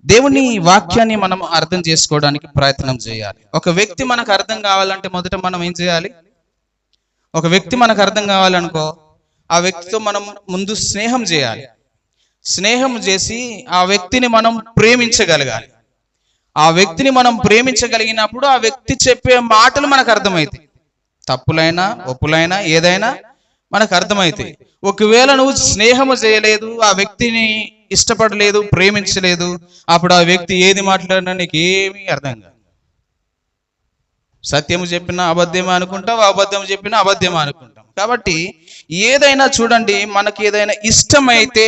దేవుని వాక్యాన్ని మనం అర్థం చేసుకోవడానికి ప్రయత్నం చేయాలి. ఒక వ్యక్తి మనకు అర్థం కావాలంటే మొదట మనం ఏం చేయాలి? ఒక వ్యక్తి మనకు అర్థం కావాలనుకో, ఆ వ్యక్తితో మనం ముందు స్నేహం చేయాలి. స్నేహం చేసి ఆ వ్యక్తిని మనం ప్రేమించగలగాలి. ఆ వ్యక్తిని మనం ప్రేమించగలిగినప్పుడు ఆ వ్యక్తి చెప్పే మాటలు మనకు అర్థమవుతాయి. తప్పులైనా ఒప్పులైనా ఏదైనా మనకు అర్థమవుతాయి. ఒకవేళ నువ్వు స్నేహము చేయలేదు, ఆ వ్యక్తిని ఇష్టపడలేదు, ప్రేమించలేదు, అప్పుడు ఆ వ్యక్తి ఏది మాట్లాడినా నీకు ఏమీ అర్థం కాదు. సత్యము చెప్పినా అబద్ధమే అనుకుంటావు, అబద్ధం చెప్పినా అబద్ధమే అనుకుంటాం. కాబట్టి ఏదైనా చూడండి, మనకి ఏదైనా ఇష్టమైతే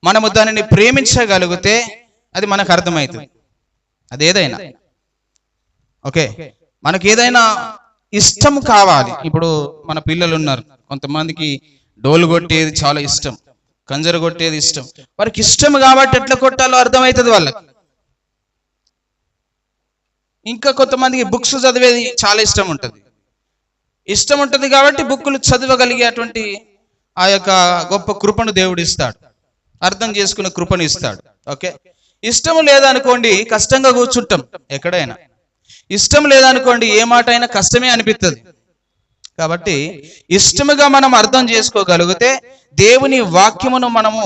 మనము దానిని ప్రేమించగలిగితే అది మనకు అర్థమవుతుంది. అదేదైనా ఓకే, మనకి ఏదైనా ఇష్టం కావాలి. ఇప్పుడు మన పిల్లలు ఉన్నారు, కొంతమందికి డోలు కొట్టేది చాలా ఇష్టం, కంజర కొట్టేది ఇష్టం. వారికి ఇష్టం కాబట్టి ఎట్లా కొట్టాలో అర్థమవుతుంది వాళ్ళకి. ఇంకా కొంతమందికి బుక్స్ చదివేది చాలా ఇష్టం ఉంటుంది కాబట్టి బుక్కులు చదవగలిగేటువంటి ఆ యొక్క గొప్ప కృపను దేవుడు ఇస్తాడు, అర్థం చేసుకునే కృపను ఇస్తాడు. ఓకే, ఇష్టం లేదనుకోండి కష్టంగా కూర్చుంటాం. ఎక్కడైనా ఇష్టం లేదనుకోండి ఏ మాట అయినా కష్టమే అనిపిస్తుంది. కాబట్టి ఇష్టముగా మనం అర్థం చేసుకోగలిగితే, దేవుని వాక్యమును మనము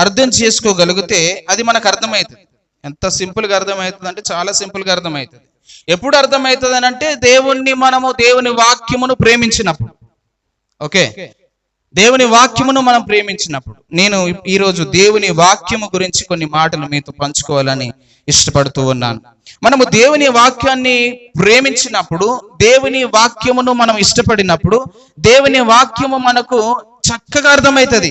అర్థం చేసుకోగలిగితే అది మనకు అర్థమవుతుంది. ఎంత సింపుల్గా అర్థమవుతుంది అంటే చాలా సింపుల్గా అర్థమవుతుంది. ఎప్పుడు అర్థమవుతుంది అని అంటే దేవుని వాక్యమును ప్రేమించినప్పుడు. ఓకే, దేవుని వాక్యమును మనం ప్రేమించినప్పుడు. నేను ఈరోజు దేవుని వాక్యము గురించి కొన్ని మాటలు మీతో పంచుకోవాలని ఇష్టపడుతూ ఉన్నాను. మనము దేవుని వాక్యాన్ని ప్రేమించినప్పుడు, దేవుని వాక్యమును మనం ఇష్టపడినప్పుడు, దేవుని వాక్యము మనకు చక్కగా అర్థమవుతుంది.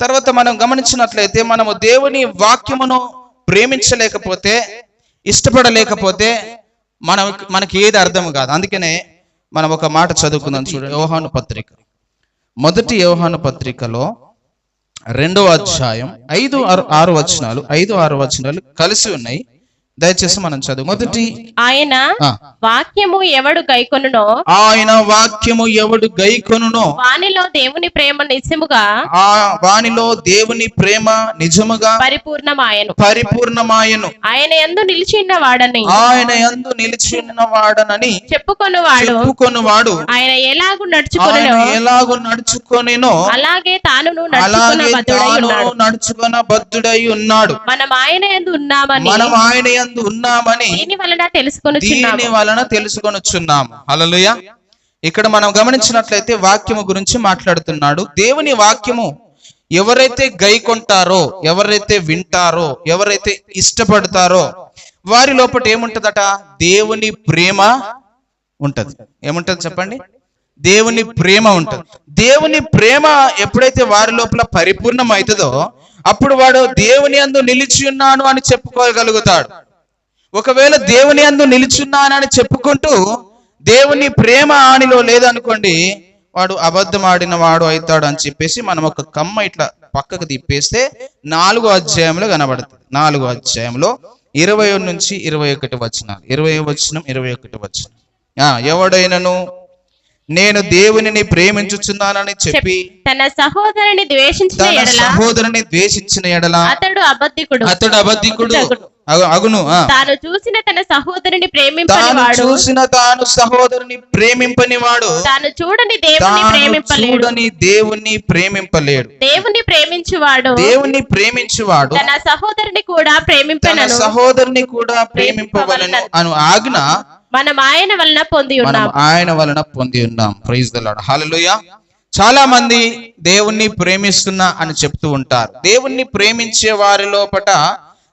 తర్వాత మనం గమనించినట్లయితే, మనము దేవుని వాక్యమును ప్రేమించలేకపోతే, ఇష్టపడలేకపోతే మనకి ఏది అర్థం కాదు. అందుకనే మనం ఒక మాట చదువుకుందాం. చూడండి, యోహాను పత్రిక, మొదటి యోహాను పత్రికలో 2వ అధ్యాయం 5-6 వచనాలు కలిసి ఉన్నాయి. దయచేసి మనం చదువు. మొదటి, ఆయన వాక్యము ఎవడు గైకొనునో వానిలో దేవుని ప్రేమ నిజముగా పరిపూర్ణమాయను. ఆయన యందు నిలిచిన వాడనని చెప్పుకొనువాడు ఆయన ఎలాగు నడుచుకొనెనో అలాగే తాను నడుచుకొన బద్ధుడై ఉన్నాడు. మనం ఆయన యందు ఉన్నామని దీని వలన తెలుసుకొనుచున్నాము. హల్లెలూయా. ఇక్కడ మనం గమనించినట్లయితే వాక్యము గురించి మాట్లాడుతున్నాడు. దేవుని వాక్యము ఎవరైతే గైకొంటారో, ఎవరైతే వింటారో, ఎవరైతే ఇష్టపడతారో వారి లోపల ఏముంటదట? దేవుని ప్రేమ ఉంటది. ఏముంటది చెప్పండి? దేవుని ప్రేమ ఉంటది. దేవుని ప్రేమ ఎప్పుడైతే వారి లోపల పరిపూర్ణం అవుతుందో అప్పుడు వాడు దేవుని యందు నిలిచి ఉన్నాను అని చెప్పుకోగలుగుతాడు. ఒకవేళ దేవుని యందు నిలిచున్నానని చెప్పుకుంటూ దేవుని ప్రేమ ఆనిలో లేదనుకోండి, వాడు అబద్ధం ఆడిన వాడు అవుతాడు అని చెప్పేసి మనం ఒక కమ్మ ఇట్లా పక్కకు తిప్పేస్తే 4వ అధ్యాయంలో కనబడుతుంది. 4వ అధ్యాయంలో 20 నుంచి 21 వచనాలు. 20వ వచనం 21 వచనం. ఎవడైనను నేను దేవునిని ప్రేమించుచున్నానని చెప్పి తన సహోదరుని ద్వేషించిన ఎడల అతడు అబద్ధికుడు అగును. తాను చూసిన సహోదరుని ప్రేమింపని వాడు తాను చూడని దేవుని ప్రేమింపలేడు. దేవుని ప్రేమించువాడు తన సహోదరుని కూడా ప్రేమింపవలెను అను ఆజ్ఞ మనం ఆయన వలన పొంది ఉన్నాం. Praise the Lord. హల్లెలూయా. చాలా మంది దేవుణ్ణి ప్రేమిస్తున్నా అని చెప్తూ ఉంటారు. దేవుణ్ణి ప్రేమించే వారి లోపట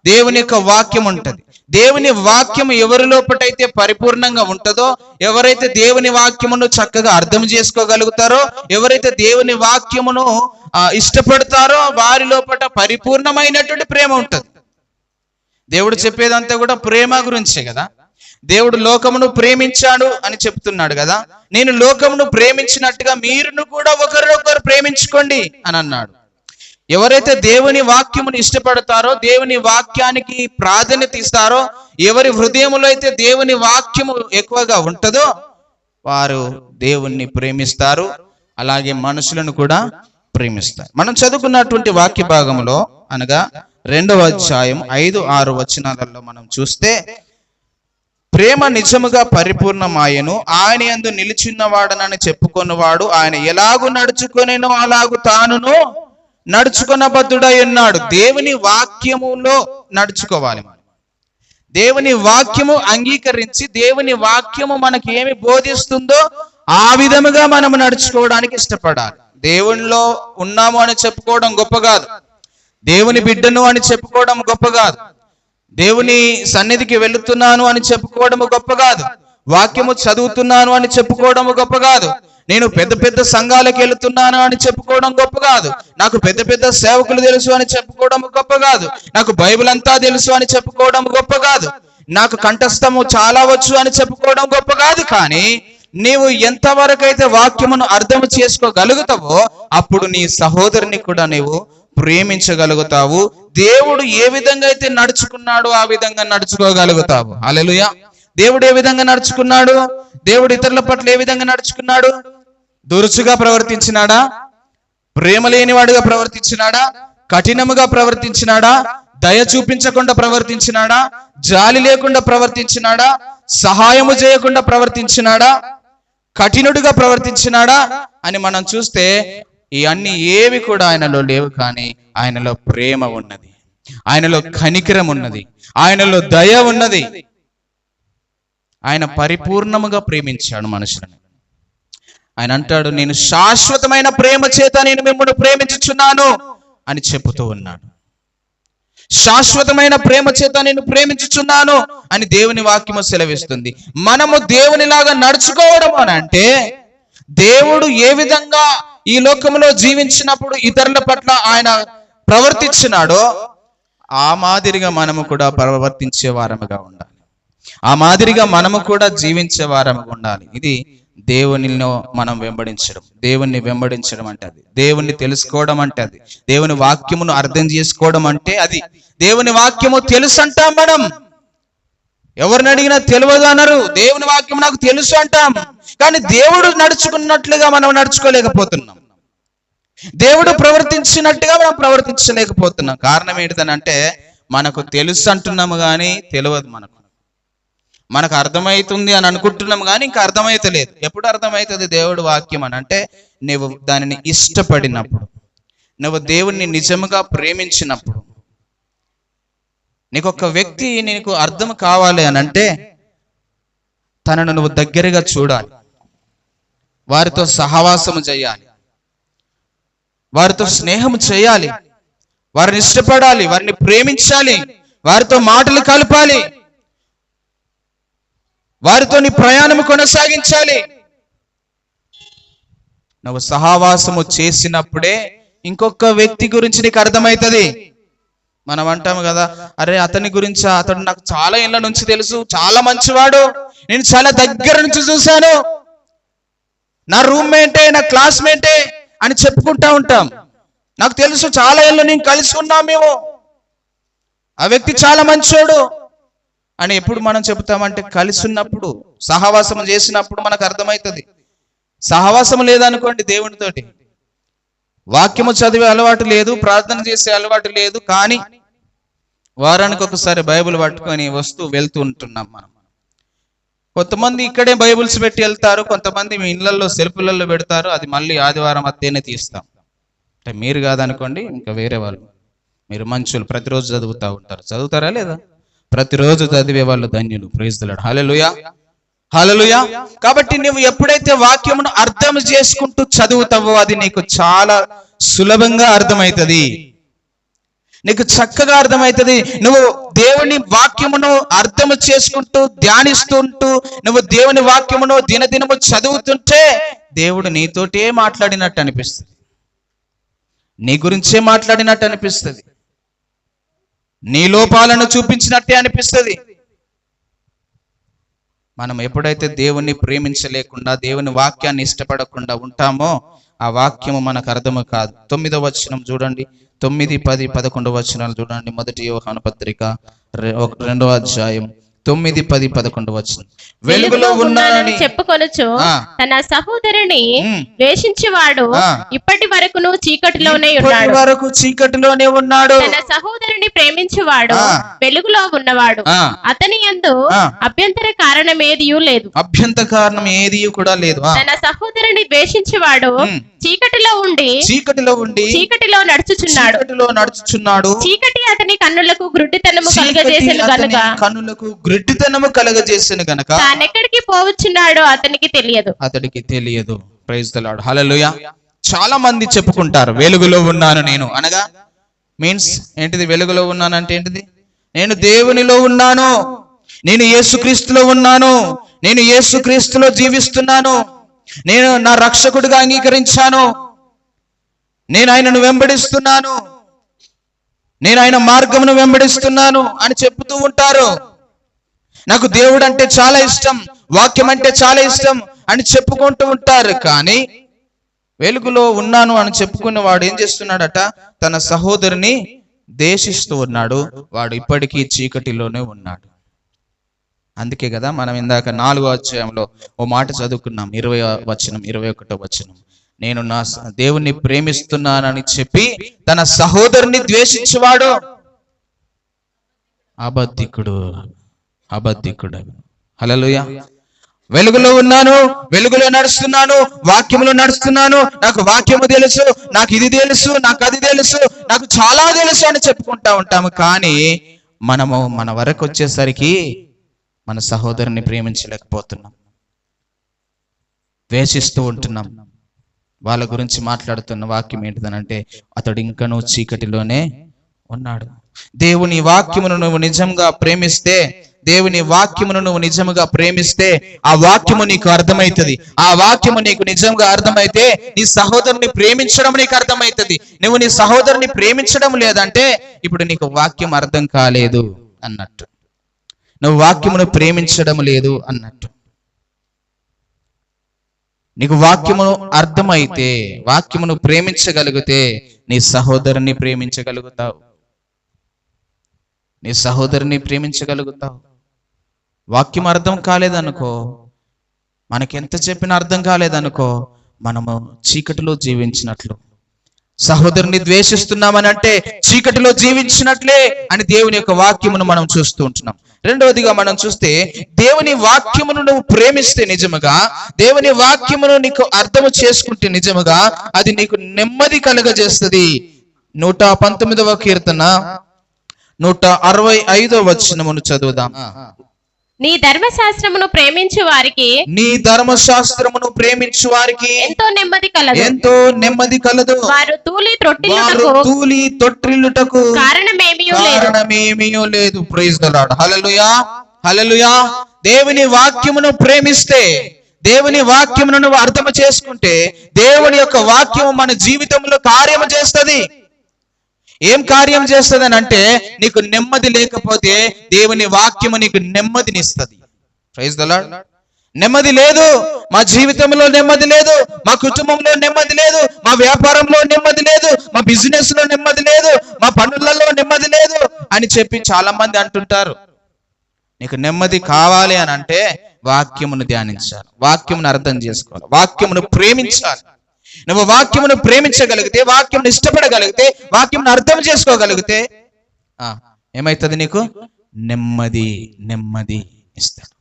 దేవుని యొక్క వాక్యం ఉంటది. దేవుని వాక్యం ఎవరి లోపటైతే పరిపూర్ణంగా ఉంటుందో, ఎవరైతే దేవుని వాక్యమును చక్కగా అర్థం చేసుకోగలుగుతారో, ఎవరైతే దేవుని వాక్యమును ఇష్టపడతారో వారి లోపట పరిపూర్ణమైనటువంటి ప్రేమ ఉంటది. దేవుడు చెప్పేదంతా కూడా ప్రేమ గురించే కదా. దేవుడు లోకమును ప్రేమించాడు అని చెప్తున్నాడు కదా. నేను లోకమును ప్రేమించినట్టుగా మీరును కూడా ఒకరినొకరు ప్రేమించుకోండి అని అన్నాడు. ఎవరైతే దేవుని వాక్యమును ఇష్టపడతారో, దేవుని వాక్యానికి ప్రాధాన్యత ఇస్తారో, ఎవరి హృదయంలో అయితే దేవుని వాక్యము ఎక్కువగా ఉంటుందో వారు దేవుణ్ణి ప్రేమిస్తారు, అలాగే మనుషులను కూడా ప్రేమిస్తారు. మనం చదువుకున్నటువంటి వాక్య భాగంలో అనగా 2వ అధ్యాయం 5-6 వచనాలలో మనం చూస్తే, ప్రేమ నిజముగా పరిపూర్ణమాయను, ఆయన యందు నిలిచిన్నవాడనని చెప్పుకొన్నవాడు ఆయన ఎలాగు నడుచుకొనెనో అలాగు తానును నడుచుకొనబద్ధుడై ఉన్నాడు. దేవుని వాక్యములో నడుచుకోవాలి. దేవుని వాక్యము అంగీకరించి, దేవుని వాక్యము మనకి ఏమి బోధిస్తుందో ఆ విధముగా మనము నడుచుకోవడానికి ఇష్టపడాలి. దేవునిలో ఉన్నాము అని చెప్పుకోవడం గొప్ప కాదు, దేవుని బిడ్డను అని చెప్పుకోవడం గొప్ప కాదు, దేవుని సన్నిధికి వెళుతున్నాను అని చెప్పుకోవడం గొప్ప కాదు, వాక్యము చదువుతున్నాను అని చెప్పుకోవడం గొప్ప కాదు, నేను పెద్ద పెద్ద సంఘాలకు వెళుతున్నాను అని చెప్పుకోవడం గొప్ప కాదు, నాకు పెద్ద పెద్ద సేవకులు తెలుసు అని చెప్పుకోవడం గొప్ప కాదు, నాకు బైబిల్ అంతా తెలుసు అని చెప్పుకోవడం గొప్ప కాదు, నాకు కంఠస్థము చాలా వచ్చు అని చెప్పుకోవడం గొప్ప కాదు. కానీ నీవు ఎంతవరకైతే వాక్యమును అర్థం చేసుకోగలుగుతావో అప్పుడు నీ సహోదరుని కూడా నీవు ప్రేమించగలుగుతావు. దేవుడు ఏ విధంగా అయితే నడుచుకున్నాడో ఆ విధంగా నడుచుకోగలుగుతావు. హల్లెలూయా. దేవుడు ఏ విధంగా నడుచుకున్నాడు? దేవుడు ఇతరుల పట్ల ఏ విధంగా నడుచుకున్నాడు? దురుసుగా ప్రవర్తించినాడా? ప్రేమ లేనివాడుగా ప్రవర్తించినాడా? కఠినముగా ప్రవర్తించినాడా? దయ చూపించకుండా ప్రవర్తించినాడా? జాలి లేకుండా ప్రవర్తించినాడా? సహాయము చేయకుండా ప్రవర్తించినాడా? కఠినుడిగా ప్రవర్తించినాడా అని మనం చూస్తే ఈ అన్ని ఏవి కూడా ఆయనలో లేవు. కానీ ఆయనలో ప్రేమ ఉన్నది, ఆయనలో కనికరం ఉన్నది, ఆయనలో దయ ఉన్నది. ఆయన పరిపూర్ణముగా ప్రేమించాడు మనుషులను. ఆయన అంటాడు, నేను శాశ్వతమైన ప్రేమ చేత నేను మిమ్మల్ని ప్రేమించుచున్నాను అని చెబుతూ ఉన్నాడు. శాశ్వతమైన ప్రేమ చేత నేను ప్రేమించుచున్నాను అని దేవుని వాక్యము సెలవిస్తుంది. మనము దేవునిలాగా నడుచుకోవడం అని అంటే, దేవుడు ఏ విధంగా ఈ లోకంలో జీవించినప్పుడు ఇతరుల పట్ల ఆయన ప్రవర్తించినాడో ఆ మాదిరిగా మనము కూడా ప్రవర్తించే వారముగా ఉండాలి, ఆ మాదిరిగా మనము కూడా జీవించే వారముగా ఉండాలి. ఇది దేవునిలో మనం వెంబడించడం. దేవుణ్ణి వెంబడించడం అంటే అది, దేవుణ్ణి తెలుసుకోవడం అంటే అది, దేవుని వాక్యమును అర్థం చేసుకోవడం అంటే అది. దేవుని వాక్యము తెలుసు అంటాం మనం, ఎవరిని అడిగినా తెలియదు అన్నారు. దేవుని వాక్యం నాకు తెలుసు అంటాం, కానీ దేవుడు నడుచుకున్నట్లుగా మనం నడుచుకోలేకపోతున్నాం, దేవుడు ప్రవర్తించినట్టుగా మనం ప్రవర్తించలేకపోతున్నాం. కారణం ఏంటిదనంటే, మనకు తెలుసు అంటున్నాము కానీ తెలియదు. మనకు అర్థమవుతుంది అని అనుకుంటున్నాము కానీ ఇంకా అర్థమైతలేదు. ఎప్పుడు అర్థమవుతుంది దేవుడు వాక్యం అని అంటే, నువ్వు దానిని ఇష్టపడినప్పుడు, నువ్వు దేవుణ్ణి నిజముగా ప్రేమించినప్పుడు. నీకు ఒక వ్యక్తి నీకు అర్థం కావాలి అని అంటే తనను నువ్వు దగ్గరగా చూడాలి, వారితో సహవాసము చేయాలి, వారితో స్నేహం చేయాలి, వారిని ఇష్టపడాలి, వారిని ప్రేమించాలి, వారితో మాటలు కలపాలి, వారితో నీ ప్రయాణము కొనసాగించాలి. నువ్వు సహవాసము చేసినప్పుడే ఇంకొక వ్యక్తి గురించి నీకు అర్థమవుతుంది. మనం అంటాము కదా, అరే అతని గురించి, అతడు నాకు చాలా ఏళ్ళ నుంచి తెలుసు, చాలా మంచివాడు, నేను చాలా దగ్గర నుంచి చూశాను, నా రూమ్మేటే, నా క్లాస్మేటే అని చెప్పుకుంటా ఉంటాం. నాకు తెలుసు, చాలా ఏళ్ళు నేను కలిసి ఉన్నాం మేము, ఆ వ్యక్తి చాలా మంచోడు అని ఎప్పుడు మనం చెబుతామంటే కలిసి ఉన్నప్పుడు, సహవాసం చేసినప్పుడు మనకు అర్థమవుతుంది. సహవాసం లేదనుకోండి, దేవునితోటి వాక్యము చదివే అలవాటు లేదు, ప్రార్థన చేసే అలవాటు లేదు, కానీ వారానికి ఒకసారి బైబిల్ పట్టుకొని వెళ్తూ ఉంటున్నాం మనం. కొంతమంది ఇక్కడే బైబిల్స్ పెట్టి వెళ్తారు, కొంతమంది మీ ఇళ్లలో సెల్ఫులలో పెడతారు, అది మళ్ళీ ఆదివారం అత్తేనే తీస్తాం. అంటే మీరు కాదనుకోండి, ఇంకా వేరే వాళ్ళు, మీరు మంచులు ప్రతిరోజు చదువుతూ ఉంటారు. చదువుతారా లేదా? ప్రతిరోజు చదివే వాళ్ళు ధన్యులు. Praise the Lord. Hallelujah, hallelujah. కాబట్టి నువ్వు ఎప్పుడైతే వాక్యమును అర్థం చేసుకుంటూ చదువుతావో అది నీకు చాలా సులభంగా అర్థమవుతుంది, నీకు చక్కగా అర్థమవుతుంది. నువ్వు దేవుని వాక్యమును అర్థం చేసుకుంటూ ధ్యానిస్తుంటూ నువ్వు దేవుని వాక్యమును దినదినము చదువుతుంటే దేవుడు నీతోటే మాట్లాడినట్టు అనిపిస్తుంది, నీ గురించే మాట్లాడినట్టు అనిపిస్తుంది, నీ లోపాలను చూపించినట్టే అనిపిస్తుంది. మనం ఎప్పుడైతే దేవుణ్ణి ప్రేమించలేకుండా, దేవుని వాక్యాన్ని ఇష్టపడకుండా ఉంటామో ఆ వాక్యము మనకు అర్థము కాదు. 9వ వచనం చూడండి, 9, 10, 11 వచనాలు చూడండి. 1 యోహాను పత్రిక 2వ అధ్యాయం 9, 10, 11 వచనం. వెలుగులో ఉన్నానని చెప్పుకొనొచ్చు తన సహోదరుని ద్వేషించేవాడు ఇప్పటి వరకును చీకటిలోనే ఉన్నాడు. వరకు చీకటిలోనే ఉన్నాడు. తన సహోదరుని ప్రేమించేవాడు వెలుగులో ఉన్నవాడు. అతని యందు అభ్యంతర కారణం ఏదియూ లేదు. అభ్యంతర కారణం ఏది కూడా లేదు. తన సహోదరుని ద్వేషించేవాడు చీకటిలో ఉండి చీకటిలో నడుచుచున్నాడు. చీకటి అతని కన్నులకు గ్రుడ్డితనము కలుగజేసెను గనుక తానెక్కడికి పోవచ్చున్నాడో అతనికి తెలియదు. Praise the Lord. హల్లెలూయా. చాలా మంది చెప్పుకుంటారు వెలుగులో ఉన్నాను నేను అనగా మీన్స్ ఏంటిది? వెలుగులో ఉన్నాను అంటే ఏంటిది? నేను దేవునిలో ఉన్నాను, నేను యేసుక్రీస్తులో ఉన్నాను, నేను యేసుక్రీస్తులో జీవిస్తున్నాను, నేను నా రక్షకుడిగా అంగీకరించాను, నేను ఆయనను వెంబడిస్తున్నాను, నేను ఆయన మార్గమును వెంబడిస్తున్నాను అని చెప్తూ ఉంటారు. నాకు దేవుడు అంటే చాలా ఇష్టం, వాక్యం అంటే చాలా ఇష్టం అని చెప్పుకుంటూ ఉంటారు. కానీ వెలుగులో ఉన్నాను అని చెప్పుకున్న వాడు ఏం చేస్తున్నాడట? తన సహోదరుని ద్వేషిస్తూ ఉన్నాడు. వాడు ఇప్పటికీ చీకటిలోనే ఉన్నాడు. అందుకే కదా మనం ఇందాక 4వ అధ్యాయంలో ఓ మాట చదువుకున్నాం, 20వ వచనం, 21వ వచనం. నేను నా దేవుణ్ణి ప్రేమిస్తున్నానని చెప్పి తన సహోదరుని ద్వేషించేవాడు అబద్ధికుడు. హల్లెలూయా. వెలుగులో ఉన్నాను, వెలుగులో నడుస్తున్నాను, వాక్యములో నడుస్తున్నాను, నాకు వాక్యము తెలుసు, నాకు ఇది తెలుసు, నాకు అది తెలుసు, నాకు చాలా తెలుసు అని చెప్పుకుంటా ఉంటాము. కానీ మనము మన వరకు వచ్చేసరికి మన సహోదరుని ప్రేమించలేకపోతున్నాం, ద్వేషిస్తూ ఉంటున్నాం. వాళ్ళ గురించి మాట్లాడుతున్న వాక్యం ఏంటిదనంటే అతడు ఇంకనూ చీకటిలోనే ఉన్నాడు. దేవుని వాక్యమును నువ్వు నిజంగా ప్రేమిస్తే, దేవుని వాక్యమును నువ్వు నిజముగా ప్రేమిస్తే ఆ వాక్యము నీకు అర్థమవుతుంది. ఆ వాక్యము నీకు నిజంగా అర్థమైతే నీ సహోదరుని ప్రేమించడం నీకు అర్థమవుతుంది. నువ్వు నీ సహోదరుని ప్రేమించడం లేదంటే ఇప్పుడు నీకు వాక్యం అర్థం కాలేదు అన్నట్టు, నువ్వు వాక్యమును ప్రేమించడం లేదు అన్నట్టు. నీకు వాక్యమును అర్థమైతే, వాక్యమును ప్రేమించగలిగితే నీ సహోదరుని ప్రేమించగలుగుతావు, నీ సహోదరుని ప్రేమించగలుగుతావు. వాక్యం అర్థం కాలేదనుకో, మనకెంత చెప్పినా అర్థం కాలేదనుకో, మనము చీకటిలో జీవించినట్లు. సహోదరుని ద్వేషిస్తున్నామని అంటే చీకటిలో జీవించినట్లే అని దేవుని యొక్క వాక్యమును మనం చూస్తూ ఉంటున్నాం. రెండవదిగా మనం చూస్తే దేవుని వాక్యమును నువ్వు ప్రేమిస్తే నిజముగా, దేవుని వాక్యమును నీకు అర్థము చేసుకుంటే నిజముగా అది నీకు నెమ్మది కలుగజేస్తుంది. 119వ కీర్తన 165వ వచనమును చదువుదాం. నీ ధర్మశాస్త్రమును ప్రేమించు వారికి, నీ ధర్మశాస్త్రమును ప్రేమించు వారికి ఎంతో నెమ్మది కలదు. వారు తూలి తొట్టిల్లుటకు కారణమేమీ లేదు. Praise the Lord. Hallelujah, hallelujah. దేవుని వాక్యమును ప్రేమిస్తే, దేవుని వాక్యమును నువ్వు అర్థం చేసుకుంటే దేవుని యొక్క వాక్యము మన జీవితంలో కార్యము చేస్తుంది. ఏం కార్యం చేస్తుంది అని అంటే, నీకు నెమ్మది లేకపోతే దేవుని వాక్యము నీకు నెమ్మదినిస్తుంది. Praise the lord. నెమ్మది లేదు, మా జీవితంలో నెమ్మది లేదు, మా కుటుంబంలో నెమ్మది లేదు, మా వ్యాపారంలో నెమ్మది లేదు, మా బిజినెస్ లో నెమ్మది లేదు, మా పనులలో నెమ్మది లేదు అని చెప్పి చాలా మంది అంటుంటారు. నీకు నెమ్మది కావాలి అని అంటే వాక్యమును ధ్యానించాలి, వాక్యమును అర్థం చేసుకోవాలి, వాక్యమును ప్రేమించాలి. నువ్వు వాక్యమును ప్రేమించగలిగితే, వాక్యమును ఇష్టపడగలిగితే, వాక్యమును అర్థం చేసుకోగలిగితే ఏమైతుంది? నీకు నెమ్మది ఇస్తాడు,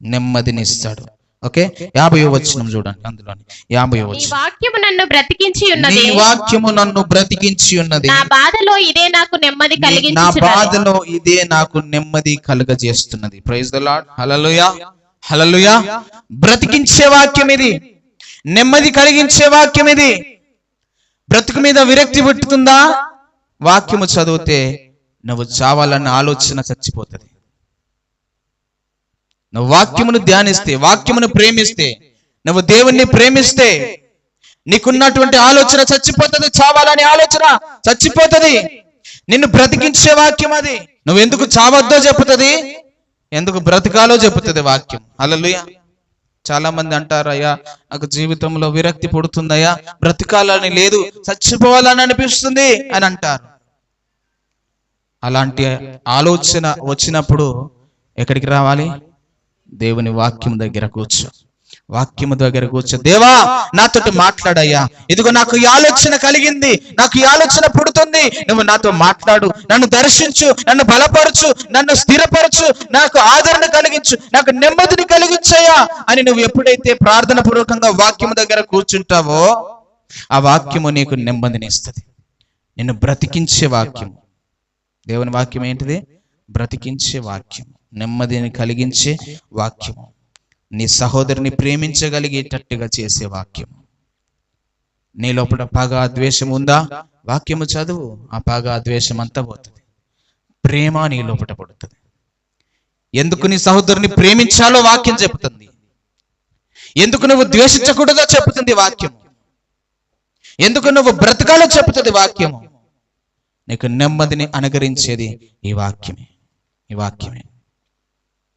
నెమ్మదినిస్తాడు. ఓకే, 50వ వచనం చూడండి. అందులోని 50వ వచనం. నీ వాక్యము నన్ను బ్రతికించి ఉన్నది, నీ వాక్యము నన్ను బ్రతికించి ఉన్నది, నా బాధలో ఇదే నాకు నెమ్మది కలిగించుచున్నది, నా బాధలో ఇదే నాకు నెమ్మది కలుగజేస్తున్నది. Praise the Lord. Hallelujah, hallelujah. బ్రతికించే వాక్యం ఇది, నెమ్మది కలిగించే వాక్యం ఇది. బ్రతుకు మీద విరక్తి పుట్టుతుందా? వాక్యము చదివితే నువ్వు చావాలన్న ఆలోచన చచ్చిపోతుంది. నువ్వు వాక్యమును ధ్యానిస్తే, వాక్యమును ప్రేమిస్తే, నువ్వు దేవుణ్ణి ప్రేమిస్తే నీకున్నటువంటి ఆలోచన చచ్చిపోతుంది, చావాలనే ఆలోచన చచ్చిపోతుంది. నిన్ను బ్రతికించే వాక్యం అది. నువ్వెందుకు చావద్దో చెప్తుంది, ఎందుకు బ్రతకాలో చెప్తుంది వాక్యం. హల్లెలూయా. చాలా మంది అంటారు, అయ్యా నాకు జీవితంలో విరక్తి పుడుతుందయ్యా, బ్రతకాలని లేదు, చచ్చిపోవాలని అనిపిస్తుంది అని అంటారు. అలాంటి ఆలోచన వచ్చినప్పుడు ఎక్కడికి రావాలి? దేవుని వాక్యం దగ్గర కూర్చో. వాక్యము దగ్గర కూర్చో. దేవా నాతోటి మాట్లాడయ్యా, ఇదిగో నాకు ఈ ఆలోచన కలిగింది, నాకు ఈ ఆలోచన పుడుతుంది, నువ్వు నాతో మాట్లాడు, నన్ను దర్శించు, నన్ను బలపరచు, నన్ను స్థిరపరచు, నాకు ఆదరణ కలిగించు, నాకు నెమ్మదిని కలిగించయ్యా అని నువ్వు ఎప్పుడైతే ప్రార్థన పూర్వకంగా వాక్యము దగ్గర కూర్చుంటావో ఆ వాక్యము నీకు నెమ్మదిని ఇస్తుంది. నిన్ను బ్రతికించే వాక్యం. దేవుని వాక్యం ఏంటిది? బ్రతికించే వాక్యం, నెమ్మదిని కలిగించే వాక్యము, నీ సహోదరుని ప్రేమించగలిగేటట్టుగా చేసే వాక్యం. నీ లోపల పగ ద్వేషం ఉందా? వాక్యము చదువు, ఆ పగ ద్వేషం అంతా పోతుంది. ప్రేమ నీ లోపల పడుతుంది. ఎందుకు నీ సహోదరుని ప్రేమించాలో వాక్యం చెప్తుంది. ఎందుకు నువ్వు ద్వేషించకూడదో చెప్తుంది వాక్యం. ఎందుకు నువ్వు బ్రతకాలో చెప్తుంది వాక్యము. నీకు నెమ్మదిని అనుగ్రహించేది ఈ వాక్యమే, ఈ వాక్యమే.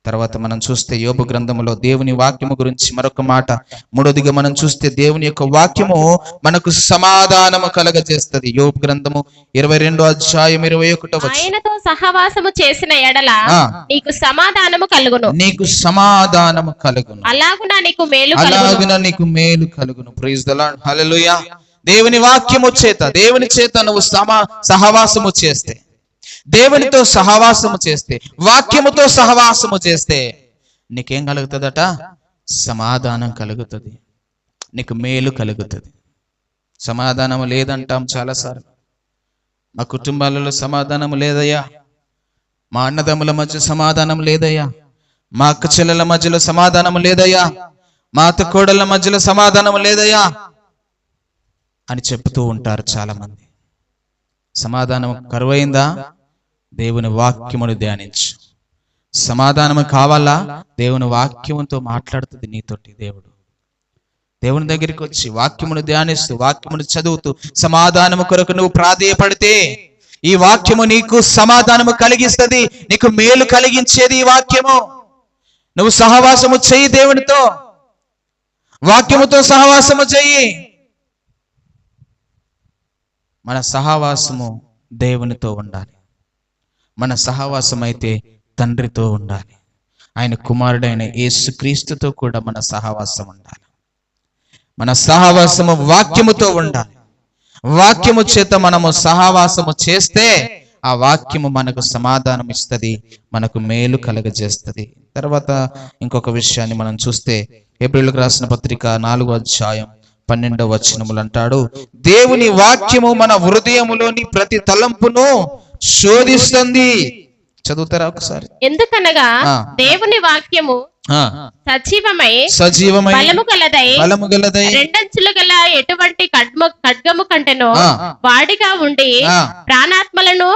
తర్వాత మనం చూస్తే యోబు గ్రంథములో దేవుని వాక్యము గురించి మరొక మాట. మూడోదిగా మనం చూస్తే దేవుని యొక్క వాక్యము మనకు సమాధానము కలగజేస్తుంది. యోబు గ్రంథము 22వ అధ్యాయం 21వ వచనం. ఆయనతో సహవాసము చేసిన ఎడల నీకు సమాధానము కలుగును, నీకు సమాధానము కలుగును, అలాగున నీకు మేలు కలుగును. అలాగున నీకు మేలు కలుగును. ప్రైజ్ ది లార్డ్, హల్లెలూయా. దేవుని వాక్యము చేత, దేవుని చేత నువ్వు సహవాసము చేస్తే, దేవునితో సహవాసము చేస్తే, వాక్యముతో సహవాసము చేస్తే నీకేం కలుగుతుందట? సమాధానం కలుగుతుంది, నీకు మేలు కలుగుతుంది. సమాధానం లేదంటాం చాలాసార్లు. మా కుటుంబాలలో సమాధానం లేదయ్యా, మా అన్నదమ్ముల మధ్య సమాధానం లేదయ్యా, మా అక్క చెల్లెల మధ్యలో సమాధానం లేదయ్యా, మా అత్త కోడళ్ళ మధ్యలో సమాధానం లేదయ్యా అని చెప్తూ ఉంటారు చాలా మంది. సమాధానం కరువైందా? దేవుని వాక్యమును ధ్యానించు. సమాధానము కావాలా? దేవుని వాక్యముతో మాట్లాడుతుంది నీతోటి దేవుడు. దేవుని దగ్గరికి వచ్చి వాక్యమును ధ్యానిస్తూ, వాక్యమును చదువుతూ సమాధానము కొరకు నువ్వు ప్రాధేయపడితే ఈ వాక్యము నీకు సమాధానము కలిగిస్తుంది, నీకు మేలు కలిగించేది ఈ వాక్యము. నువ్వు సహవాసము చెయ్యి దేవునితో, వాక్యముతో సహవాసము చెయ్యి. మన సహవాసము దేవునితో ఉండాలి. మన సహవాసం అయితే తండ్రితో ఉండాలి. ఆయన కుమారుడైన యేసుక్రీస్తుతో కూడా మన సహవాసం ఉండాలి. మన సహవాసము వాక్యముతో ఉండాలి. వాక్యము చేత మనము సహవాసము చేస్తే ఆ వాక్యము మనకు సమాధానం ఇస్తుంది, మనకు మేలు కలగజేస్తుంది. తర్వాత ఇంకొక విషయాన్ని మనం చూస్తే హెబ్రీయులకు రాసిన పత్రిక 4వ అధ్యాయం 12వ వచనములు అంటాడు, దేవుని వాక్యము మన హృదయములోని ప్రతి తలంపును శోధిస్తుంది. చదువుతారా ఒకసారి? ఎందుకనగా దేవుని వాక్యము సజీవమై బలము గలదై రెండంచులు గల ఎటువంటి ఖడ్గము కంటెనో వాడిగా ఉండి ప్రాణాత్మలను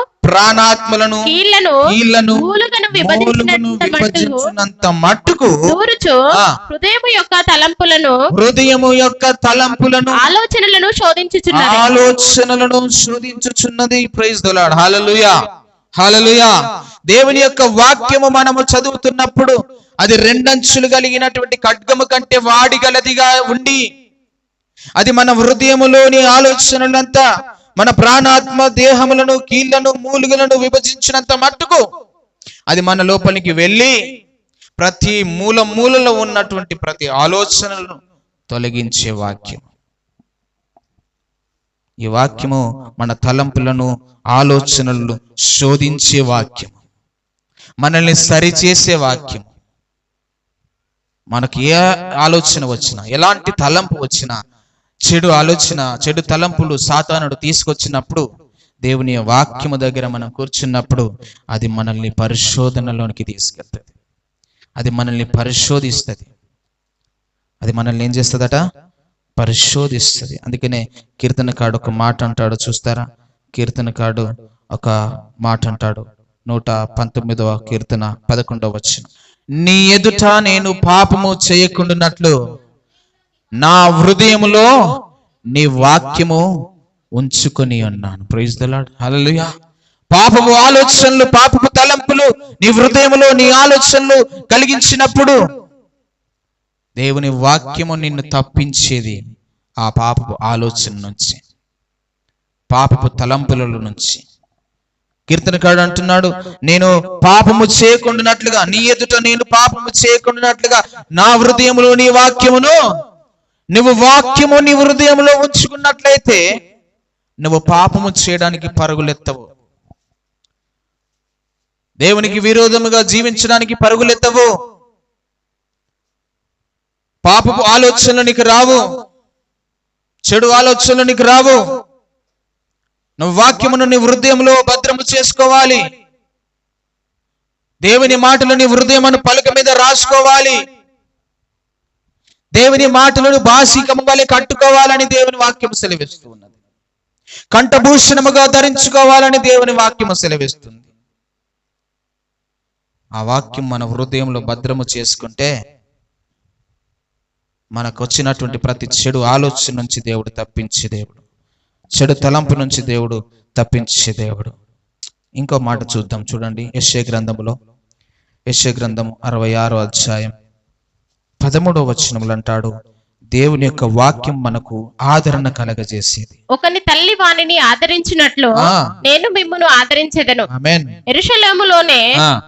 కీళ్లను మూలుగను విభజించినంత మట్టుకు దూరుచు హృదయము యొక్క తలంపులను ఆలోచనలను శోధించుచున్నది. Praise the Lord, hallelujah, hallelujah. దేవుని యొక్క వాక్యము మనము చదువుతున్నప్పుడు అది రెండంచులు కలిగినటువంటి ఖడ్గము కంటే వాడిగలదిగా ఉండి అది మన హృదయములోని ఆలోచనలంతా, మన ప్రాణాత్మ దేహములను కీళ్లను మూలుగులను విభజించినంత మట్టుకు అది మన లోపలికి వెళ్ళి ప్రతి మూలలో ఉన్నటువంటి ప్రతి ఆలోచనలను తొలగించే వాక్యం. ఈ వాక్యము మన తలంపులను ఆలోచనలను శోధించే వాక్యం, మనల్ని సరిచేసే వాక్యం. మనకి ఏ ఆలోచన వచ్చినా, ఎలాంటి తలంపు వచ్చినా, చెడు ఆలోచన, చెడు తలంపులు సాతానుడు తీసుకొచ్చినప్పుడు దేవుని వాక్యము దగ్గర మనం కూర్చున్నప్పుడు అది మనల్ని పరిశోధనలోనికి తీసుకెళ్తుంది, అది మనల్ని పరిశోధిస్తుంది, అది మనల్ని ఏం చేస్తుందట? పరిశోధిస్తుంది. అందుకనే కీర్తనకాడు ఒక మాట అంటాడు, చూస్తారా? కీర్తనకాడు ఒక మాట అంటాడు, 119వ కీర్తన 11వ వచనం, నీ ఎదుట నేను పాపము చేయకుండానట్లు నా హృదయములో నీ వాక్యము ఉంచుకొని ఉన్నాను. ప్రైజ్ ది లార్డ్, హల్లెలూయా. పాపము ఆలోచనలు, పాపపు తలంపులు నీ హృదయములో నీ ఆలోచనలు కలిగించినప్పుడు దేవుని వాక్యము నిన్ను తప్పించేది ఆ పాపపు ఆలోచన నుంచి, పాపపు తలంపుల నుంచి. కీర్తనకారుడు అంటున్నాడు, నేను పాపము చేయకుండానట్లుగా, నీ ఎదుట నేను పాపము చేయకుండానట్లుగా నా హృదయంలో నీ వాక్యమును, నువ్వు వాక్యము నీ హృదయంలో ఉంచుకున్నట్లయితే నువ్వు పాపము చేయడానికి పరుగులెత్తవు, దేవునికి విరోధముగా జీవించడానికి పరుగులెత్తవు, పాపపు ఆలోచనలు నీకు రావు, చెడు ఆలోచనలు నీకు రావు. నువ్వు వాక్యమును నీ హృదయంలో భద్రము చేసుకోవాలి. దేవుని మాటలు నీ హృదయమును పలక మీద రాసుకోవాలి. దేవుని మాటలను బాసికము వలె కట్టుకోవాలని దేవుని వాక్యము సెలవిస్తూ ఉన్నది. కంఠభూషణముగా ధరించుకోవాలని దేవుని వాక్యము సెలవిస్తుంది. ఆ వాక్యం మన హృదయంలో భద్రము చేసుకుంటే మనకు వచ్చినటువంటి ప్రతి చెడు ఆలోచన నుంచి దేవుడు తప్పించే దేవుడు, చెడు తలంపు నుంచి దేవుడు తప్పించే దేవుడు. ఇంకో మాట చూద్దాం, చూడండి. యెషయా గ్రంథములో, యెషయా గ్రంథము 66వ అధ్యాయం 13వ వచనములు అంటాడు, దేవుని యొక్క వాక్యం మనకు ఆదరణ కలగజేసేది. ఒకని తల్లి వానిని ఆదరించినట్లు నేను మిమ్మును ఆదరించెదను. ఆమేన్. యెరూషలేములోనే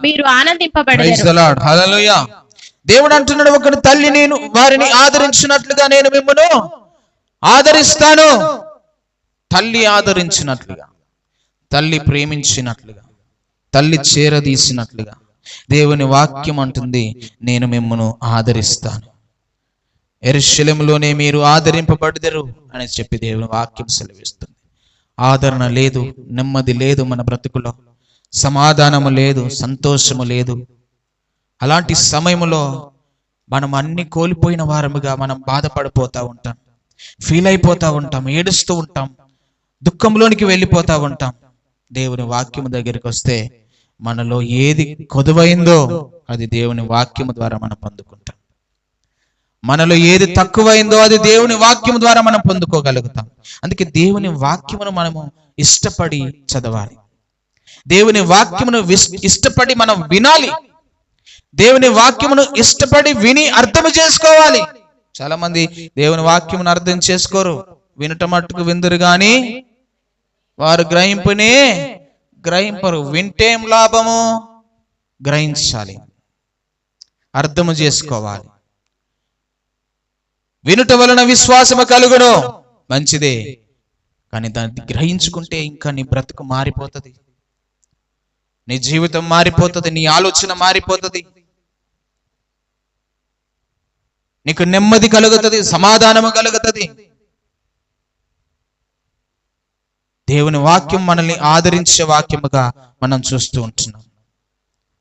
మీరు ఆనందింపబడెదరు. Praise the Lord. హల్లెలూయా. దేవుడు అంటున్నాడు, ఒకని తల్లి నేను వారిని ఆదరించినట్లుగా నేను మిమ్మును ఆదరిస్తాను. తల్లి ఆదరించినట్లుగా, తల్లి ప్రేమించినట్లుగా, తల్లి చేరదీసినట్లుగా దేవుని వాక్యం అంటుంది, నేను మిమ్మును ఆదరిస్తాను. యెరూషలేములోనే మీరు ఆదరింపబడెదరు అని చెప్పి దేవుని వాక్యం సెలవిస్తుంది. ఆదరణ లేదు, నెమ్మది లేదు, మన బ్రతుకులో సమాధానము లేదు, సంతోషము లేదు. అలాంటి సమయంలో మనం అన్ని కోల్పోయిన వారముగా మనం బాధపడిపోతూ ఉంటాం, ఫీల్ అయిపోతూ ఉంటాం, ఏడుస్తూ ఉంటాం, దుఃఖంలోనికి వెళ్ళిపోతూ ఉంటాం. దేవుని వాక్యము దగ్గరికి వస్తే మనలో ఏది కొదువైందో అది దేవుని వాక్యము ద్వారా మనం పొందుకుంటాం. మనలో ఏది తక్కువైందో అది దేవుని వాక్యము ద్వారా మనం పొందుకోగలుగుతాం. అందుకే దేవుని వాక్యమును మనము ఇష్టపడి చదవాలి. దేవుని వాక్యమును ఇష్టపడి మనం వినాలి. దేవుని వాక్యమును ఇష్టపడి విని అర్థం చేసుకోవాలి. చాలా మంది దేవుని వాక్యమును అర్థం చేసుకోరు, వినటం మట్టుకు విందురు గాని వారు గ్రహింపరు. వింటేం లాభము? గ్రహించాలి, అర్థము చేసుకోవాలి. వినుట వలన విశ్వాసము కలుగును, మంచిదే, కానీ దాన్ని గ్రహించుకుంటే ఇంకా నీ బ్రతుకు మారిపోతుంది, నీ జీవితం మారిపోతుంది, నీ ఆలోచన మారిపోతుంది, నీకు నెమ్మది కలుగుతుంది, సమాధానము కలుగుతుంది. దేవుని వాక్యం మనల్ని ఆదరించే వాక్యముగా మనం చూస్తూ ఉంటున్నాం.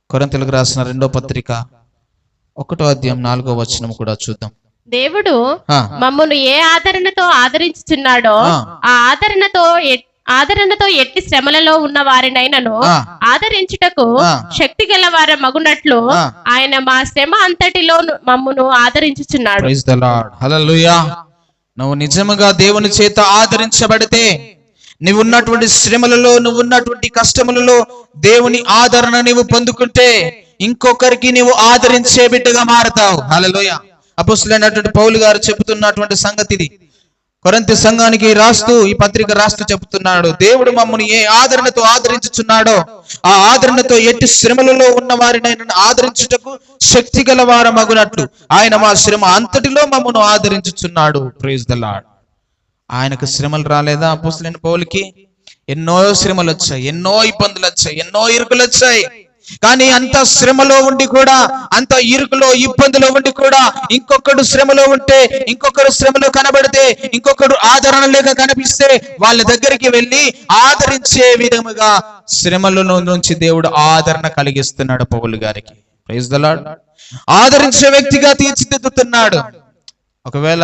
కొరింథీయులకు రాసిన 2వ పత్రిక 1వ అధ్యాయం 4వ వచనం కూడా చూద్దాం. దేవుడు మమ్మను ఏ ఆదరణతో ఆదరించుచున్నాడో ఆ ఆదరణతో ఎట్టి శ్రమలలో ఉన్న వారినైనను ఆదరించుటకు శక్తి గల వారి మగునట్లు ఆయన మా శ్రమ అంతటిలో మమ్మను ఆదరించుచున్నాడు. Praise the Lord. హల్లెలూయా. నువ్వు నిజముగా దేవుని చేత ఆదరించబడితే, నువ్వు ఉన్నటువంటి శ్రమలలో, నువ్వు ఉన్నటువంటి కష్టములలో దేవుని ఆదరణ నీవు పొందుకుంటే ఇంకొకరికి నీవు ఆదరించే బిడ్డగా మారతావు. హల్లెలూయా. అపోస్తలుడైనటువంటి పౌలు గారు చెబుతున్నటువంటి సంగతి ఇది. కొరింథీ సంఘానికి రాస్తూ, ఈ పత్రిక రాస్తూ చెబుతున్నాడు, దేవుడు మమ్మల్ని ఏ ఆదరణతో ఆదరించుచున్నాడో ఆ ఆదరణతో ఎట్టి శ్రమలలో ఉన్న వారిని ఆదరించుటకు శక్తి గల వారమగునట్లు ఆయన మా శ్రమ అంతటిలో మమ్మను ఆదరించుచున్నాడు. Praise the lord. ఆయనకు శ్రమలు రాలేదా? అపోస్తలుడైన పౌలుకి ఎన్నో శ్రమలు వచ్చాయి, ఎన్నో ఇబ్బందులు వచ్చాయి, ఎన్నో ఇరుకులు వచ్చాయి. కానీ అంత శ్రమలో ఉండి కూడా, అంత ఇరుకులో ఇబ్బందులో ఉండి కూడా ఇంకొకడు శ్రమలో ఉంటే, ఇంకొకరు శ్రమలో కనబడితే, ఇంకొకడు ఆదరణ లేక కనిపిస్తే వాళ్ళ దగ్గరికి వెళ్ళి ఆదరించే విధముగా శ్రమలలో నుంచి దేవుడు ఆదరణ కలిగిస్తున్నాడు పౌలు గారికి. Praise the Lord. ఆదరించే వ్యక్తిగా తీర్చిదిద్దుతున్నాడు. ఒకవేళ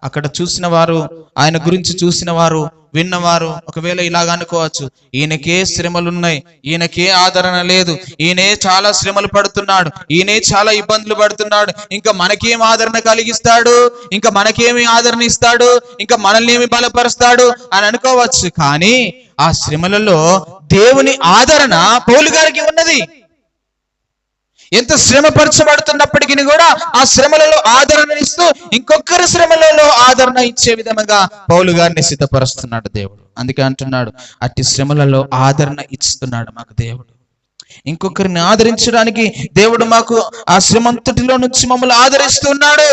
అక్కడ చూసిన వారు, ఆయన గురించి చూసిన వారు, విన్నవారు ఒకవేళ ఇలాగ అనుకోవచ్చు, ఈయనకే శ్రమలున్నాయి, ఈయనకే ఆదరణ లేదు, ఈయనే చాలా శ్రమలు పడుతున్నాడు, ఈయనే చాలా ఇబ్బందులు పడుతున్నాడు, ఇంకా మనకేం ఆదరణ కలిగిస్తాడు, ఇంకా మనకేమి ఆదరణ ఇస్తాడు, ఇంకా మనల్ని ఏమి బలపరుస్తాడు అని అనుకోవచ్చు. కానీ ఆ శ్రమలలో దేవుని ఆదరణ పౌలు గారికి ఉన్నది. ఎంత శ్రమపరచబడుతున్నప్పటికీ కూడా ఆ శ్రమలలో ఆదరణ ఇస్తూ ఇంకొకరి శ్రమలలో ఆదరణ ఇచ్చే విధంగా పౌలు గారిని సిద్ధపరుస్తున్నాడు దేవుడు. అందుకే అంటున్నాడు, అట్టి శ్రమలలో ఆదరణ ఇస్తున్నాడు మాకు దేవుడు. ఇంకొకరిని ఆదరించడానికి దేవుడు మాకు ఆ శ్రమంతటిలో నుంచి మమ్మల్ని ఆదరిస్తున్నాడు.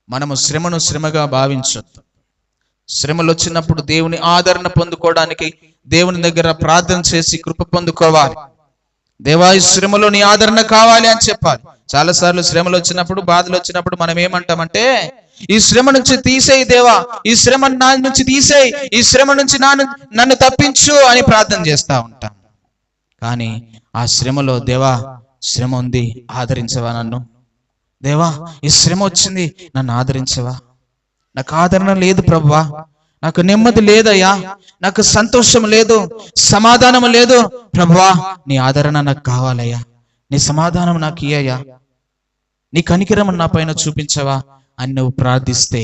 మనము శ్రమను శ్రమగా భావించొద్దు. శ్రమలు వచ్చినప్పుడు దేవుని ఆదరణ పొందుకోవడానికి దేవుని దగ్గర ప్రార్థన చేసి కృప పొందుకోవాలి. దేవా, ఈ శ్రమలో నీ ఆదరణ కావాలి అని చెప్పాలి. చాలాసార్లు శ్రమలు వచ్చినప్పుడు, బాధలు వచ్చినప్పుడు మనం ఏమంటామంటే, ఈ శ్రమ నుంచి తీసేయి దేవా, ఈ శ్రమ నా నుంచి తీసేయి, ఈ శ్రమ నుంచి నన్ను తప్పించు అని ప్రార్థన చేస్తా ఉంటాం. కానీ ఆ శ్రమలో, దేవా శ్రమ ఉంది, ఆదరించవా నన్ను, దేవా ఈ శ్రమ వచ్చింది, నన్ను ఆదరించవా, నాకు ఆదరణ లేదు ప్రభువా, నాకు నెమ్మది లేదయ్యా, నాకు సంతోషం లేదు, సమాధానం లేదు ప్రభువా, నీ ఆదరణ నాకు కావాలయ్యా, నీ సమాధానం నాకు ఇయ్యయ్యా, నీ కనికరం నా పైన చూపించవా అని నువ్వు ప్రార్థిస్తే,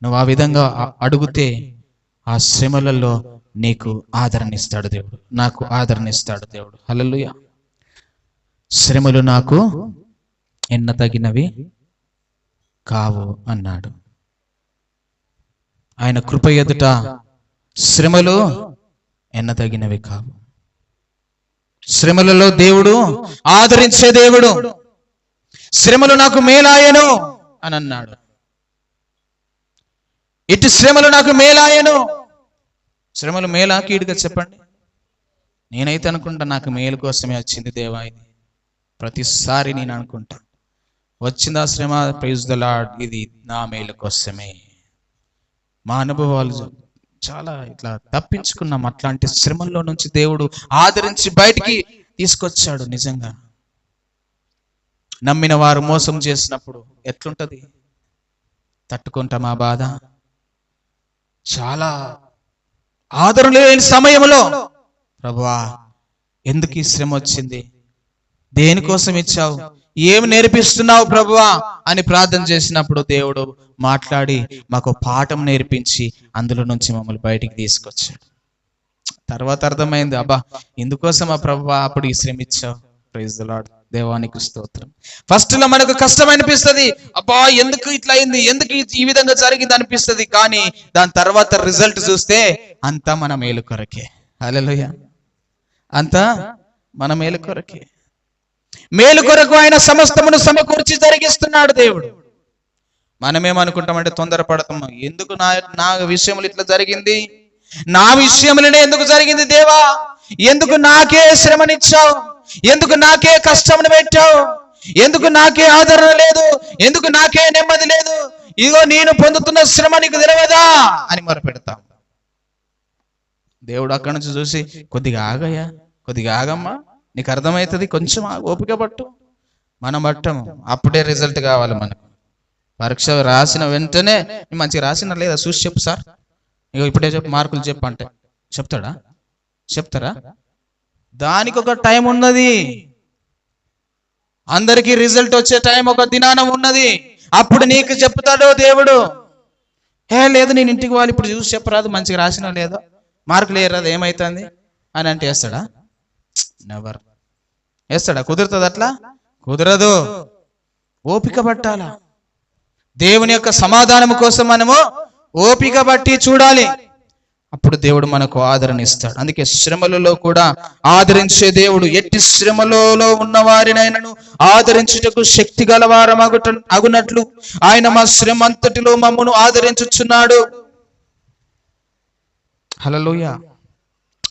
నువ్వు ఆ విధంగా అడిగితే ఆ శ్రమలలో నీకు ఆదరణ ఇస్తాడు దేవుడు, నాకు ఆదరణ ఇస్తాడు దేవుడు. హల్లెలూయా. శ్రమలు నాకు ఎన్నతగినవి కావు అన్నాడు. ఆయన కృప ఎదుట శ్రమలు ఎన్నతగినవి కావు. శ్రమలలో దేవుడు ఆదరించే దేవుడు. శ్రమలు నాకు మేలాయను అని అన్నాడు. ఇటు శ్రమలు నాకు మేలాయను. శ్రమలు మేలా కీడుగా చెప్పండి? నేనైతే అనుకుంటా నాకు మేలు కోసమే వచ్చింది దేవా ఇది. ప్రతిసారి నేను అనుకుంటా, వచ్చిందా శ్రమ, ప్రైజ్ ద లార్డ్, ఇది నా మేలు కోసమే. మా అనుభవాలు చాలా ఇట్లా తప్పించుకున్నాం. అట్లాంటి శ్రమల్లో నుంచి దేవుడు ఆదరించి బయటికి తీసుకొచ్చాడు. నిజంగా నమ్మిన వారు మోసం చేసినప్పుడు ఎట్లుంటది? తట్టుకుంటాం ఆ బాధ. చాలా ఆదరణ లేని సమయంలో ప్రభువా ఎందుకు ఈ శ్రమ వచ్చింది, దేనికోసం ఇచ్చావు, ఏమి నేర్పిస్తున్నావు ప్రభువా అని ప్రార్థన చేసినప్పుడు దేవుడు మాట్లాడి మాకు పాఠం నేర్పించి అందులో నుంచి మమ్మల్ని బయటికి తీసుకొచ్చాడు. తర్వాత అర్థమైంది, అబ్బా ఇందుకోసం ఆ ప్రభువా అప్పుడు ఈ శ్రమ ఇచ్చావు. ప్రైజ్ ది లార్డ్, దేవానికి స్తోత్రం. ఫస్ట్ లో మనకు కష్టం అనిపిస్తుంది, అబ్బా ఎందుకు ఇట్లా అయింది, ఎందుకు ఈ విధంగా జరిగింది అనిపిస్తుంది. కానీ దాని తర్వాత రిజల్ట్ చూస్తే అంతా మన మేలు కొరకే. హల్లెలూయా. అంతా మన మేలు కొరకే. మేలు కొరకు ఆయన సమస్తమును సమకూర్చి జరిగిస్తున్నాడు దేవుడు. మనమేమనుకుంటామంటే తొందరపడతాము, ఎందుకు నా విషయంలో ఇట్లా జరిగింది, నా విషయంలోనే ఎందుకు జరిగింది దేవా, ఎందుకు నాకే శ్రమనిచ్చావు, ఎందుకు నాకే కష్టమును పెట్టావు, ఎందుకు నాకే ఆదరణ లేదు, ఎందుకు నాకే నెమ్మది లేదు, ఇగో నేను పొందుతున్న శ్రమ నీకు తెలియదా అని మొరపెడతాం. దేవుడు అక్కడి నుంచి చూసి, కొద్దిగా ఆగయ్యా, కొద్దిగా ఆగమ్మా, నీకు అర్థమవుతుంది, కొంచెం ఓపిక పట్టు. మనం పట్టము, అప్పుడే రిజల్ట్ కావాలి మనకు. పరీక్ష రాసిన వెంటనే మంచిగా రాసిన లేదా చూసి చెప్పు సార్, ఇగో ఇప్పుడే చెప్పు, మార్కులు చెప్పు అంటే చెప్తారా? దానికి ఒక టైం ఉన్నది. అందరికీ రిజల్ట్ వచ్చే టైం ఒక దినాన ఉన్నది. అప్పుడు నీకు చెప్తాడు దేవుడు. లేదు నేను ఇంటికి వాళ్ళు ఇప్పుడు చూసి చెప్పరాదు, మంచిగా రాసినా లేదో, మార్కులు వేయరాదు, ఏమవుతుంది అని అంటే వేస్తాడా? నెవర్. వేస్తాడా? కుదురుతుంది అట్లా? కుదరదు. ఓపిక పట్టాలా. దేవుని యొక్క సమాధానం కోసం మనము ఓపిక బట్టి చూడాలి. అప్పుడు దేవుడు మనకు ఆదరణ ఇస్తాడు. అందుకే శ్రమలలో కూడా ఆదరించే దేవుడు. ఎట్టి శ్రమలలో ఉన్న వారినైనను ఆదరించుటకు శక్తి గలవారం అగునట్లు ఆయన మా శ్రమ అంతటిలో మమ్మను ఆదరించుచున్నాడు. హల్లెలూయా,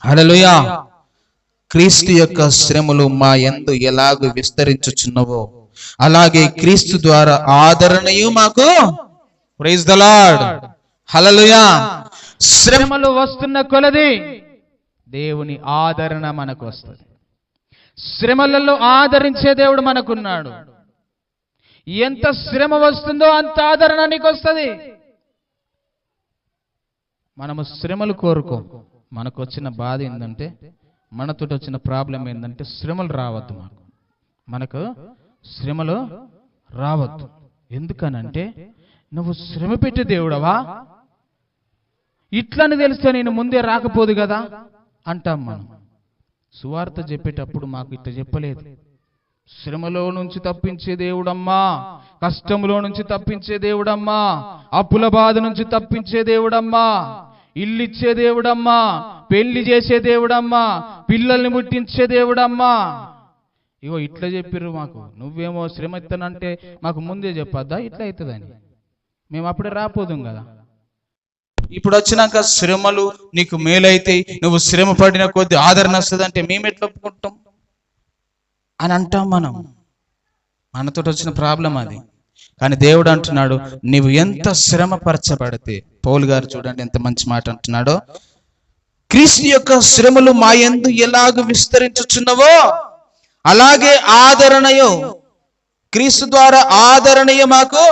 హల్లెలూయా. క్రీస్తు యొక్క శ్రమలు మా యందు ఎలాగూ విస్తరించుచున్నవో అలాగే క్రీస్తు ద్వారా ఆదరణయు మాకు, ప్రైజ్ ద లార్డ్, హల్లెలూయా. శ్రమలు వస్తున్న కొలది దేవుని ఆదరణ మనకు వస్తుంది. శ్రమలలో ఆదరించే దేవుడు మనకున్నాడు. ఎంత శ్రమ వస్తుందో అంత ఆదరణ నీకు వస్తుంది. మనము శ్రమలు కోరుకో. మనకు వచ్చిన బాధ ఏంటంటే, మనతో వచ్చిన ప్రాబ్లం ఏంటంటే శ్రమలు రావద్దు. మనకు శ్రమలు రావద్దు. ఎందుకనంటే నువ్వు శ్రమ పెట్టే దేవుడవా, ఇట్లని తెలిస్తే నేను ముందే రాకపోదు కదా అంటాం మనం. సువార్త చెప్పేటప్పుడు మాకు ఇట్లా చెప్పలేదు. శ్రమలో నుంచి తప్పించే దేవుడమ్మా, కష్టంలో నుంచి తప్పించే దేవుడమ్మా, అప్పుల బాధ నుంచి తప్పించే దేవుడమ్మా, ఇల్లిచ్చే దేవుడమ్మా, పెళ్లి చేసే దేవుడమ్మా, పిల్లల్ని ముట్టించే దేవుడమ్మా. ఇగో ఇట్లా చెప్పిర్రు మాకు. నువ్వేమో శ్రమ ఎత్తనంటే మాకు ముందే చెప్పద్దా ఇట్లా అవుతుందని? మేము అప్పుడే రాపోదాం కదా. ఇప్పుడు వచ్చినాక శ్రమలు నీకు మేలైతే, నువ్వు శ్రమ పడిన కొద్ది ఆదరణ వస్తుంది అంటే మేము ఎట్లా ఒప్పుకుంటాం అని అంటాం. మనతో వచ్చిన ప్రాబ్లం అది. కానీ దేవుడు అంటున్నాడు, నీవు ఎంత శ్రమ పరచబడితే, పౌలు గారు చూడండి ఎంత మంచి మాట అంటున్నాడో, క్రీస్తు యొక్క శ్రమలు మా యందు ఎలాగ విస్తరించుచున్నవో అలాగే ఆదరణయో, క్రీస్తు ద్వారా ఆదరణయో మాకు.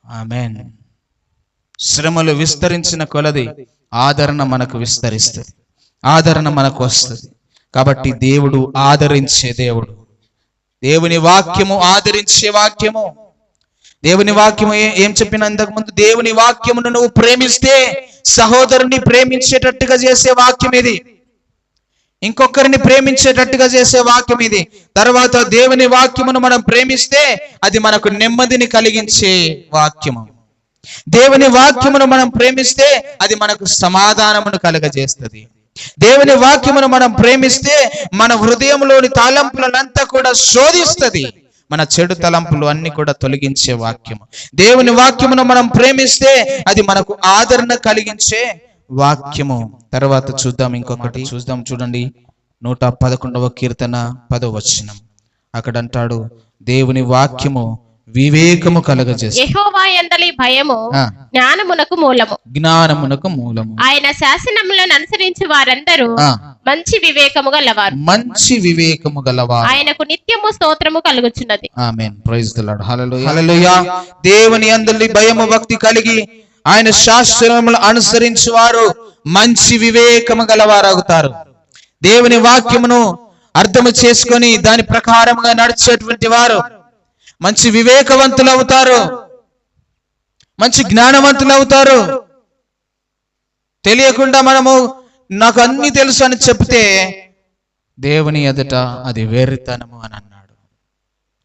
ఆమేన్. శ్రమలు విస్తరించిన కొలది ఆదరణ మనకు విస్తరిస్తుంది, ఆదరణ మనకు వస్తుంది. కాబట్టి దేవుడు ఆదరించే దేవుడు. దేవుని వాక్యము ఆదరించే వాక్యము. దేవుని వాక్యము ఏం చెప్పిన ఇంతకు ముందు, దేవుని వాక్యమును నువ్వు ప్రేమిస్తే సహోదరుని ప్రేమించేటట్టుగా చేసే వాక్యం ఇది. ఇంకొకరిని ప్రేమించేటట్టుగా చేసే వాక్యం ఇది. తర్వాత దేవుని వాక్యమును మనం ప్రేమిస్తే అది మనకు నెమ్మదిని కలిగించే వాక్యము. దేవుని వాక్యమును మనం ప్రేమిస్తే అది మనకు సమాధానమును కలుగజేస్తుంది. దేవుని వాక్యమును మనం ప్రేమిస్తే మన హృదయంలోని తలంపులంతా కూడా శోధిస్తుంది. మన చెడు తలంపులు అన్ని కూడా తొలగించే వాక్యము. దేవుని వాక్యమును మనం ప్రేమిస్తే అది మనకు ఆదరణ కలిగించే వాక్యము. తర్వాత చూద్దాం, ఇంకొకటి చూద్దాం. చూడండి 111వ కీర్తన 10వ వచనం. అక్కడ అంటాడు, దేవుని వాక్యము వివేకము కలగజేస్తుంది. యెహోవా యందలి భయము జ్ఞానమునకు మూలము. జ్ఞానమునకు మూలము. ఆయన శాసనములను అనుసరించి వారందరూ మంచి వివేకము గలవారు. మంచి వివేకము గలవారు. ఆయనకు నిత్యము స్తోత్రము కలుగుచున్నది. Amen. Praise the Lord. Hallelujah. Hallelujah. దేవుని యందలి భయము భక్తి కలిగి ఆయన శాస్త్రములను అనుసరించి వారు మంచి వివేకము గలవారవుతారు. దేవుని వాక్యమును అర్థము చేసుకొని దాని ప్రకారముగా నడిచేటువంటి వారు మంచి వివేకవంతులు అవుతారు, మంచి జ్ఞానవంతులు అవుతారు. తెలియకుండా మనము నాకు అన్ని తెలుసు అని చెప్తే దేవుని ఎదుట అది వెర్రితనము అని అన్నాడు.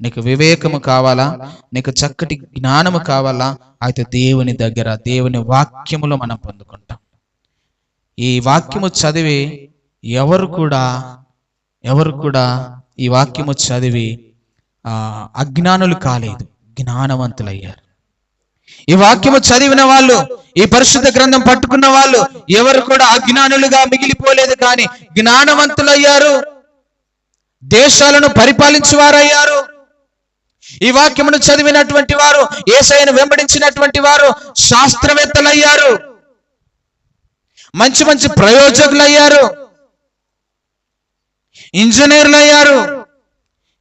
నీకు వివేకము కావాలా, నీకు చక్కటి జ్ఞానము కావాలా, అయితే దేవుని దగ్గర దేవుని వాక్యములో మనం పొందుకుంటాం. ఈ వాక్యము చదివి ఎవరు కూడా ఈ వాక్యము చదివి అజ్ఞానులు కాలేదు, జ్ఞానవంతులయ్యారు. ఈ వాక్యము చదివిన వాళ్ళు, ఈ పరిశుద్ధ గ్రంథం పట్టుకున్న వాళ్ళు ఎవరు కూడా అజ్ఞానులుగా మిగిలిపోలేదు, కానీ జ్ఞానవంతులయ్యారు, దేశాలను పరిపాలించేవారయ్యారు. ఈ వాక్యమును చదివినటువంటి వారు, యేసయ్యను వెంబడించినటువంటి వారు శాస్త్రవేత్తలయ్యారు, మంచి మంచి ప్రయోజకులయ్యారు, ఇంజనీర్లు అయ్యారు.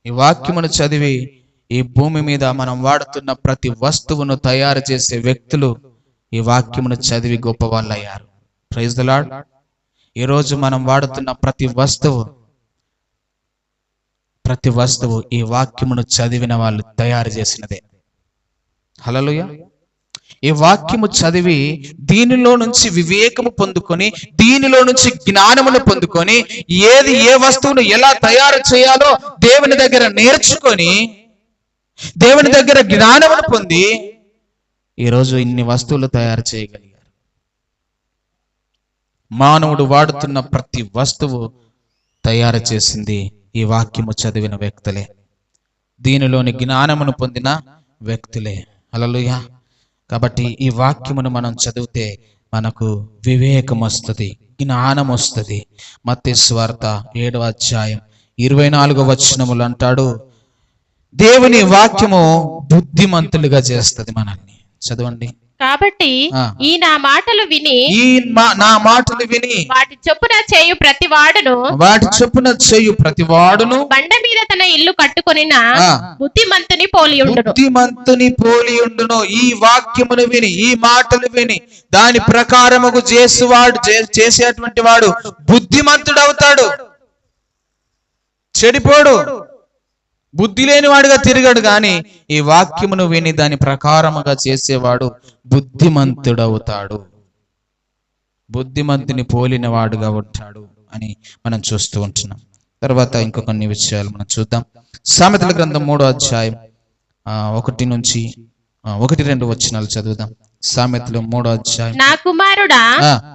ఈ వాక్యమును చదివి ఈ భూమి మీద మనం వాడుతున్న ప్రతి వస్తువును తయారు చేసే వ్యక్తులు ఈ వాక్యమును చదివి గొప్ప వాళ్ళు అయ్యారు. Praise the Lord. ఈరోజు మనం వాడుతున్న ప్రతి వస్తువు ఈ వాక్యమును చదివిన వాళ్ళు తయారు చేసినదే. హల్లెలూయా. ఈ వాక్యము చదివి దీనిలో నుంచి వివేకము పొందుకొని, దీనిలో నుంచి జ్ఞానమును పొందుకొని, ఏ వస్తువును ఎలా తయారు చేయాలో దేవుని దగ్గర నేర్చుకొని, దేవుని దగ్గర జ్ఞానమును పొంది ఈరోజు ఇన్ని వస్తువులు తయారు చేయగలిగారు. మానవుడు వాడుతున్న ప్రతి వస్తువు తయారు చేసింది ఈ వాక్యము చదివిన వ్యక్తులే, దీనిలోని జ్ఞానమును పొందిన వ్యక్తులే. హల్లెలూయా. కాబట్టి ఈ వాక్యమును మనం చదివితే మనకు వివేకం వస్తుంది, జ్ఞానం వస్తుంది. మత్తయి సువార్త 7వ అధ్యాయం 24వ వచనములు అంటాడు, దేవుని వాక్యము బుద్ధిమంతులుగా చేస్తుంది మనల్ని. చదవండి. కాబట్టి ఈ నా మాటలు విని వాటి చొప్పున చేయు ప్రతి వాడును బండ మీద తన ఇల్లు కట్టుకొనిన బుద్ధిమంతుని పోలి ఉండును. ఈ వాక్యమును విని, ఈ మాటలు విని దాని ప్రకారముకు చేసేటువంటి వాడు బుద్ధిమంతుడు అవుతాడు, చెడిపోడు, బుద్ధి లేని వాడిగా తిరగడు. గాని ఈ వాక్యమును విని దాని ప్రకారముగా చేసేవాడు బుద్ధిమంతుడవుతాడు, బుద్ధిమంతుని పోలిన వాడుగా ఉంటాడు. అని మనం చూస్తూ ఉంటున్నాం. తర్వాత ఇంకో కొన్ని విషయాలు మనం చూద్దాం. సామెతల గ్రంథం 3వ అధ్యాయం 1-2 వచనాలు చదువుదాం. సామెతలు 3వ అధ్యాయం. నా కుమారుడా,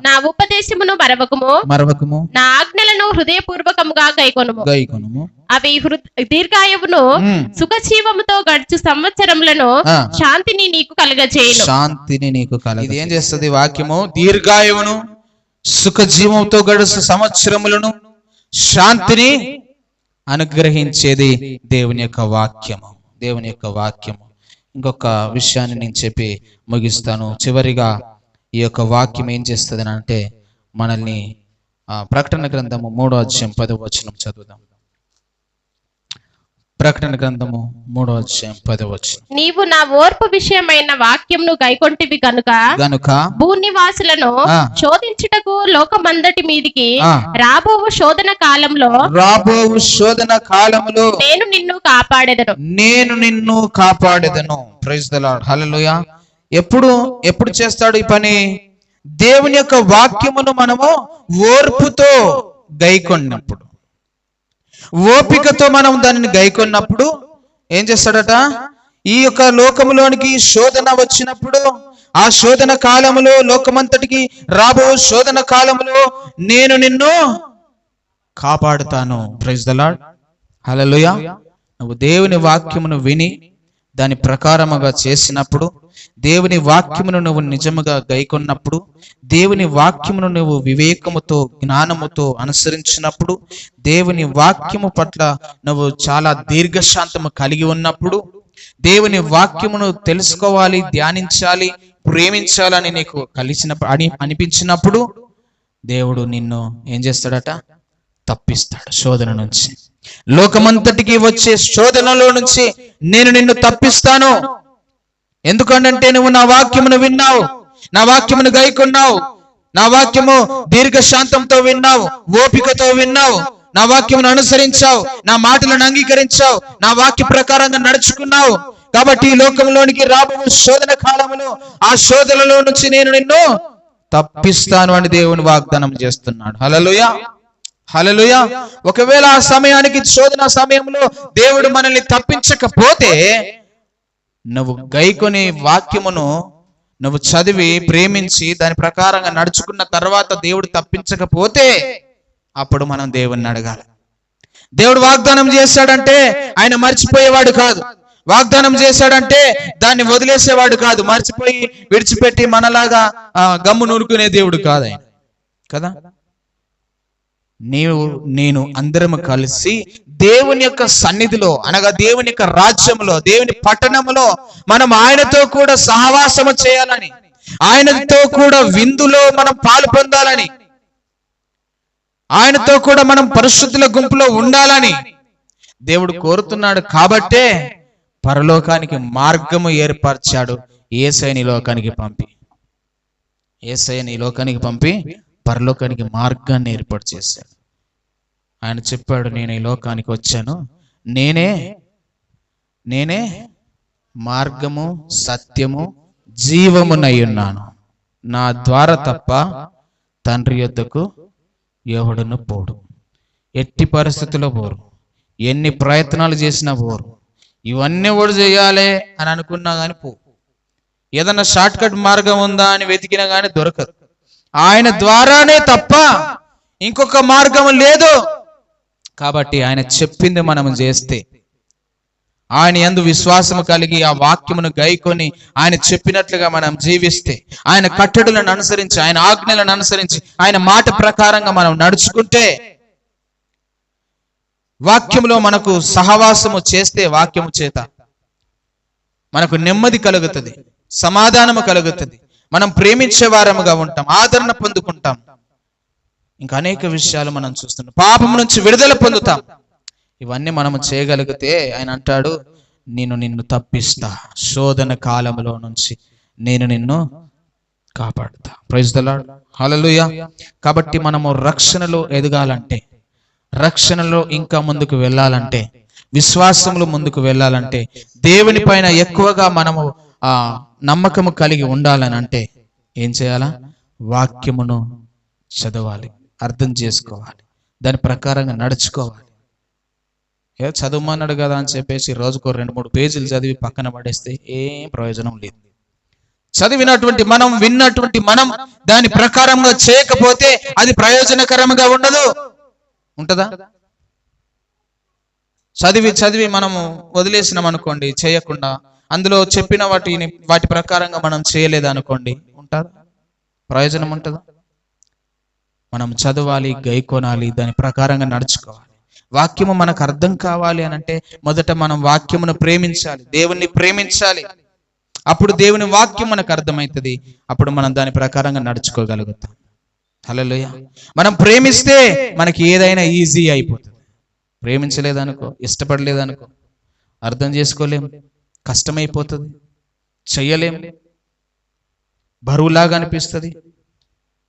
నా ఉపదేశమును మరవకుము, నా ఆజ్ఞలను హృదయపూర్వకముగా గైకొనుము. అవి దీర్ఘాయువును సుఖజీవముతో గడుచు సంవత్సరములను శాంతిని నీకు కలుగజేయును. ఇది ఏం చేస్తుంది? వాక్యము దీర్ఘాయువును సుఖజీవంతో గడుచు సంవత్సరములను శాంతిని అనుగ్రహించేది దేవుని యొక్క వాక్యము. దేవుని యొక్క వాక్యము. ఇంకొక విషయాన్ని నేను చెప్పి ముగిస్తాను. చివరిగా ఈ యొక్క వాక్యం ఏం చేస్తుంది అంటే మనల్ని ప్రకటన గ్రంథము 3వ అధ్యాయం 10వ వచనం చదువుదాం. ప్రకటన గ్రంథము 3వ అధ్యాయం 10వ వచనం. నీవు నా ఓర్పు విషయమైన వాక్యంను గైకొంటివి గనుక భూనివాసులను శోధించుటకు లోకమందటి మీదికి రాబోవు శోధన కాలంలో నేను నిన్ను కాపాడెదను. Praise the Lord. హల్లెలూయా. ఎప్పుడు చేస్తాడు ఈ పని? దేవుని యొక్క వాక్యమును మనము ఓర్పుతో గైకొన్నప్పుడు, ఓపికతో మనం దానిని గైకొన్నప్పుడు ఏం చేస్తాడట? ఈ యొక్క లోకములోనికి శోధన వచ్చినప్పుడు, ఆ శోధన కాలములో, లోకమంతటికి రాబో శోధన కాలములో నేను నిన్ను కాపాడుతాను. Praise the Lord. హల్లెలూయా. నువ్వు దేవుని వాక్యమును విని దాని ప్రకారముగా చేసినప్పుడు, దేవుని వాక్యమును నువ్వు నిజముగా గైకొన్నప్పుడు, దేవుని వాక్యమును నువ్వు వివేకముతో జ్ఞానముతో అనుసరించినప్పుడు, దేవుని వాక్యము పట్ల నువ్వు చాలా దీర్ఘశాంతము కలిగి ఉన్నప్పుడు, దేవుని వాక్యమును తెలుసుకోవాలి, ధ్యానించాలి, ప్రేమించాలని నీకు అనిపించినప్పుడు దేవుడు నిన్ను ఏం చేస్తాడట? తప్పిస్తాడు శోధన నుంచి. లోకమంతటికి వచ్చే శోధనలో నుంచి నేను నిన్ను తప్పిస్తాను. ఎందుకంటే నువ్వు నా వాక్యమును విన్నావు, నా వాక్యమును గైకొన్నావు, నా వాక్యము దీర్ఘశాంతంతో విన్నావు, ఓపికతో విన్నావు, నా వాక్యమును అనుసరించావు, నా మాటలను అంగీకరించావు, నా వాక్య ప్రకారంగా నడుచుకున్నావు. కాబట్టి ఈ లోకంలోనికి రాబో శోధన కాలములో ఆ శోధనలో నుంచి నేను నిన్ను తప్పిస్తాను అని దేవుని వాగ్దానం చేస్తున్నాడు. హల్లెలూయా. హల్లెలూయా. ఒకవేళ ఆ సమయానికి, శోధన సమయంలో దేవుడు మనల్ని తప్పించకపోతే, నువ్వు గైకొని వాక్యమును నువ్వు చదివి ప్రేమించి దాని ప్రకారంగా నడుచుకున్న తర్వాత దేవుడు తప్పించకపోతే అప్పుడు మనం దేవుణ్ణి అడగాలి. దేవుడు వాగ్దానం చేశాడంటే ఆయన మర్చిపోయేవాడు కాదు. వాగ్దానం చేశాడంటే దాన్ని వదిలేసేవాడు కాదు. మర్చిపోయి విడిచిపెట్టి మనలాగా గమ్ము నూరుకునే దేవుడు కాదు ఆయన కదా. నేను అందరము కలిసి దేవుని యొక్క సన్నిధిలో, అనగా దేవుని యొక్క రాజ్యంలో, దేవుని పట్టణంలో మనం ఆయనతో కూడా సహవాసము చేయాలని, ఆయనతో కూడా విందులో మనం పాలు పొందాలని, ఆయనతో కూడా మనం పరిశుద్ధుల గుంపులో ఉండాలని దేవుడు కోరుతున్నాడు. కాబట్టే పరలోకానికి మార్గము ఏర్పరిచాడు. యేసయ్యని లోకానికి పంపి పరలోకానికి మార్గాన్ని ఏర్పాటు చేశాడు. ఆయన చెప్పాడు, నేను ఈ లోకానికి వచ్చాను, నేనే మార్గము సత్యము జీవమునై ఉన్నాను. నా ద్వారా తప్ప తండ్రి యొద్దకు ఎవడును పోడు. ఎట్టి పరిస్థితుల్లో పోరు. ఎన్ని ప్రయత్నాలు చేసినా పోరు. ఇవన్నీ కూడా చేయాలి అని అనుకున్నా కానీ పో. ఏదన్నా షార్ట్ కట్ మార్గం ఉందా అని వెతికినా కానీ దొరకదు. ఆయన ద్వారానే తప్ప ఇంకొక మార్గం లేదు. కాబట్టి ఆయన చెప్పింది మనం చేస్తే, ఆయన యందు విశ్వాసము కలిగి ఆ వాక్యమును గైకొని ఆయన చెప్పినట్లుగా మనం జీవిస్తే, ఆయన కట్టడులను అనుసరించి, ఆయన ఆజ్ఞలను అనుసరించి, ఆయన మాట ప్రకారంగా మనం నడుచుకుంటే, వాక్యములో మనకు సహవాసము చేస్తే, వాక్యము చేత మనకు నెమ్మది కలుగుతుంది, సమాధానము కలుగుతుంది, మనం ప్రేమించే వారముగా ఉంటాం, ఆదరణ పొందుకుంటాం. ఇంకా అనేక విషయాలు మనం చూస్తున్నాం. పాపం నుంచి విడుదల పొందుతాం. ఇవన్నీ మనము చేయగలిగితే ఆయన అంటాడు, నేను నిన్ను తప్పిస్తా, శోధన కాలంలో నుంచి నేను నిన్ను కాపాడుతా. Praise the Lord. హల్లెలూయా. కాబట్టి మనము రక్షణలో ఎదగాలంటే, రక్షణలో ఇంకా ముందుకు వెళ్ళాలంటే, విశ్వాసంలో ముందుకు వెళ్ళాలంటే, దేవుని పైన ఎక్కువగా మనము నమ్మకము కలిగి ఉండాలని అంటే ఏం చేయాలా? వాక్యమును చదవాలి. అర్థం చేసుకోవాలి, దాని ప్రకారంగా నడుచుకోవాలి. చదువుమన్నాడు కదా అని చెప్పేసి రోజుకో 2-3 పేజీలు చదివి పక్కన పడేస్తే ఏం ప్రయోజనం లేదు. చదివినటువంటి మనం, విన్నటువంటి మనం దాని ప్రకారంగా చేయకపోతే అది ప్రయోజనకరంగా ఉండదు. ఉంటదా? చదివి మనము వదిలేసినాం అనుకోండి, చేయకుండా అందులో చెప్పిన వాటి ప్రకారంగా మనం చేయలేదనుకోండి, ఉంటుందా? ప్రయోజనం ఉంటుందా? మనం చదవాలి, గైకొనాలి, దాని ప్రకారంగా నడుచుకోవాలి. వాక్యము మనకు అర్థం కావాలి అని అంటే మొదట మనం వాక్యమును ప్రేమించాలి, దేవుణ్ణి ప్రేమించాలి. అప్పుడు దేవుని వాక్యం మనకు అర్థమవుతుంది. అప్పుడు మనం దాని ప్రకారంగా నడుచుకోగలుగుతాం. హల్లెలూయా. మనం ప్రేమిస్తే మనకి ఏదైనా ఈజీ అయిపోతుంది. ప్రేమించలేదనుకో, ఇష్టపడలేదనుకో, అర్థం చేసుకోలేం, కష్టమైపోతుంది, చెయ్యలేం, బరువులాగా అనిపిస్తుంది,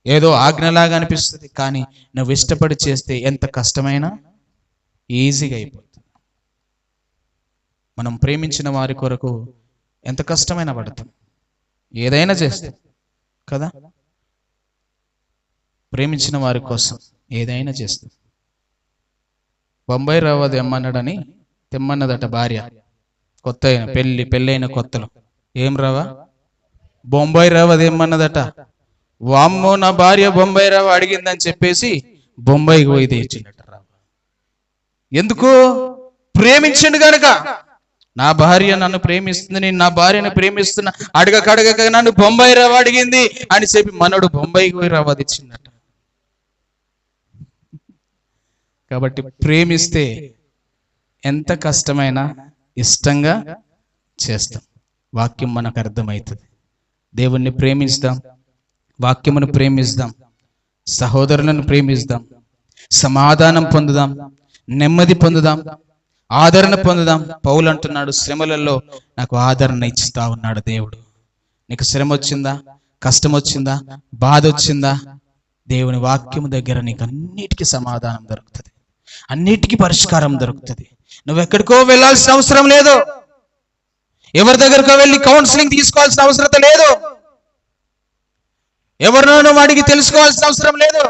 ఏదో ఆజ్ఞలాగా అనిపిస్తుంది. కానీ నువ్వు ఇష్టపడి చేస్తే ఎంత కష్టమైనా ఈజీగా అయిపోతుంది. మనం ప్రేమించిన వారి కొరకు ఎంత కష్టమైనా పడతాం, ఏదైనా చేస్తాం కదా. ప్రేమించిన వారి కోసం ఏదైనా చేస్తాం. బొంబాయి రవ్వ తెమ్మన్నాడని తెమ్మన్నదట భార్య. కొత్త పెళ్ళైన కొత్తలో ఏం రవ్వ? బొంబాయి రవ్వ తెమ్మన్నదట. వామ్మో, నా భార్య బొంబాయి రవ్వ అడిగిందని చెప్పేసి బొంబాయికి పోయి తెచ్చిందట రవ్వ. ఎందుకు? ప్రేమించండు గనక. నా భార్య నన్ను ప్రేమిస్తుంది, నేను నా భార్యను ప్రేమిస్తున్నా, అడగక నన్ను బొంబాయి రవ్వ అడిగింది అని చెప్పి మనోడు బొంబాయికి పోయి రవ్వ తెచ్చిందట. కాబట్టి ప్రేమిస్తే ఎంత కష్టమైనా ఇష్టంగా చేస్తాం. వాక్యం మనకు అర్థమవుతుంది. దేవుణ్ణి ప్రేమిస్తాం, వాక్యమును ప్రేమిస్తాం, సహోదరులను ప్రేమిస్తాం, సమాధానం పొందుదాం, నెమ్మది పొందుదాం, ఆదరణ పొందుదాం. పౌలు అంటున్నాడు, శ్రమలలో నాకు ఆదరణ ఇచ్చుతా ఉన్నాడు దేవుడు. నీకు శ్రమ వచ్చిందా, కష్టం వచ్చిందా, బాధ వచ్చిందా, దేవుని వాక్యము దగ్గర నీకు అన్నిటికీ సమాధానం దొరుకుతుంది, అన్నిటికీ పరిష్కారం దొరుకుతుంది. నువ్వెక్కడికో వెళ్ళాల్సిన అవసరం లేదు, ఎవరి దగ్గరకో వెళ్ళి కౌన్సిలింగ్ తీసుకోవాల్సిన అవసరం లేదు, ఎవరినో వాడికి తెలుసుకోవాల్సిన అవసరం లేదు.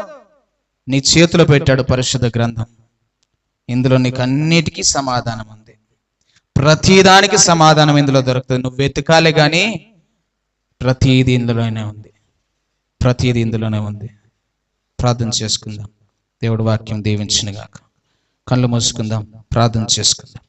నీ చేతిలో పెట్టాడు పరిశుద్ధ గ్రంథం. ఇందులో నీకు అన్నిటికీ సమాధానం ఉంది. ప్రతిదానికి సమాధానం ఇందులో దొరుకుతుంది. నువ్వు వెతకాలే కానీ ప్రతిదీ ఇందులోనే ఉంది, ప్రతిదీ ఇందులోనే ఉంది. ప్రార్థన చేసుకుందాం. దేవుడు వాక్యం దీవించును గాక. కళ్ళు మూసుకుందాం, ప్రార్థన చేసుకుందాం.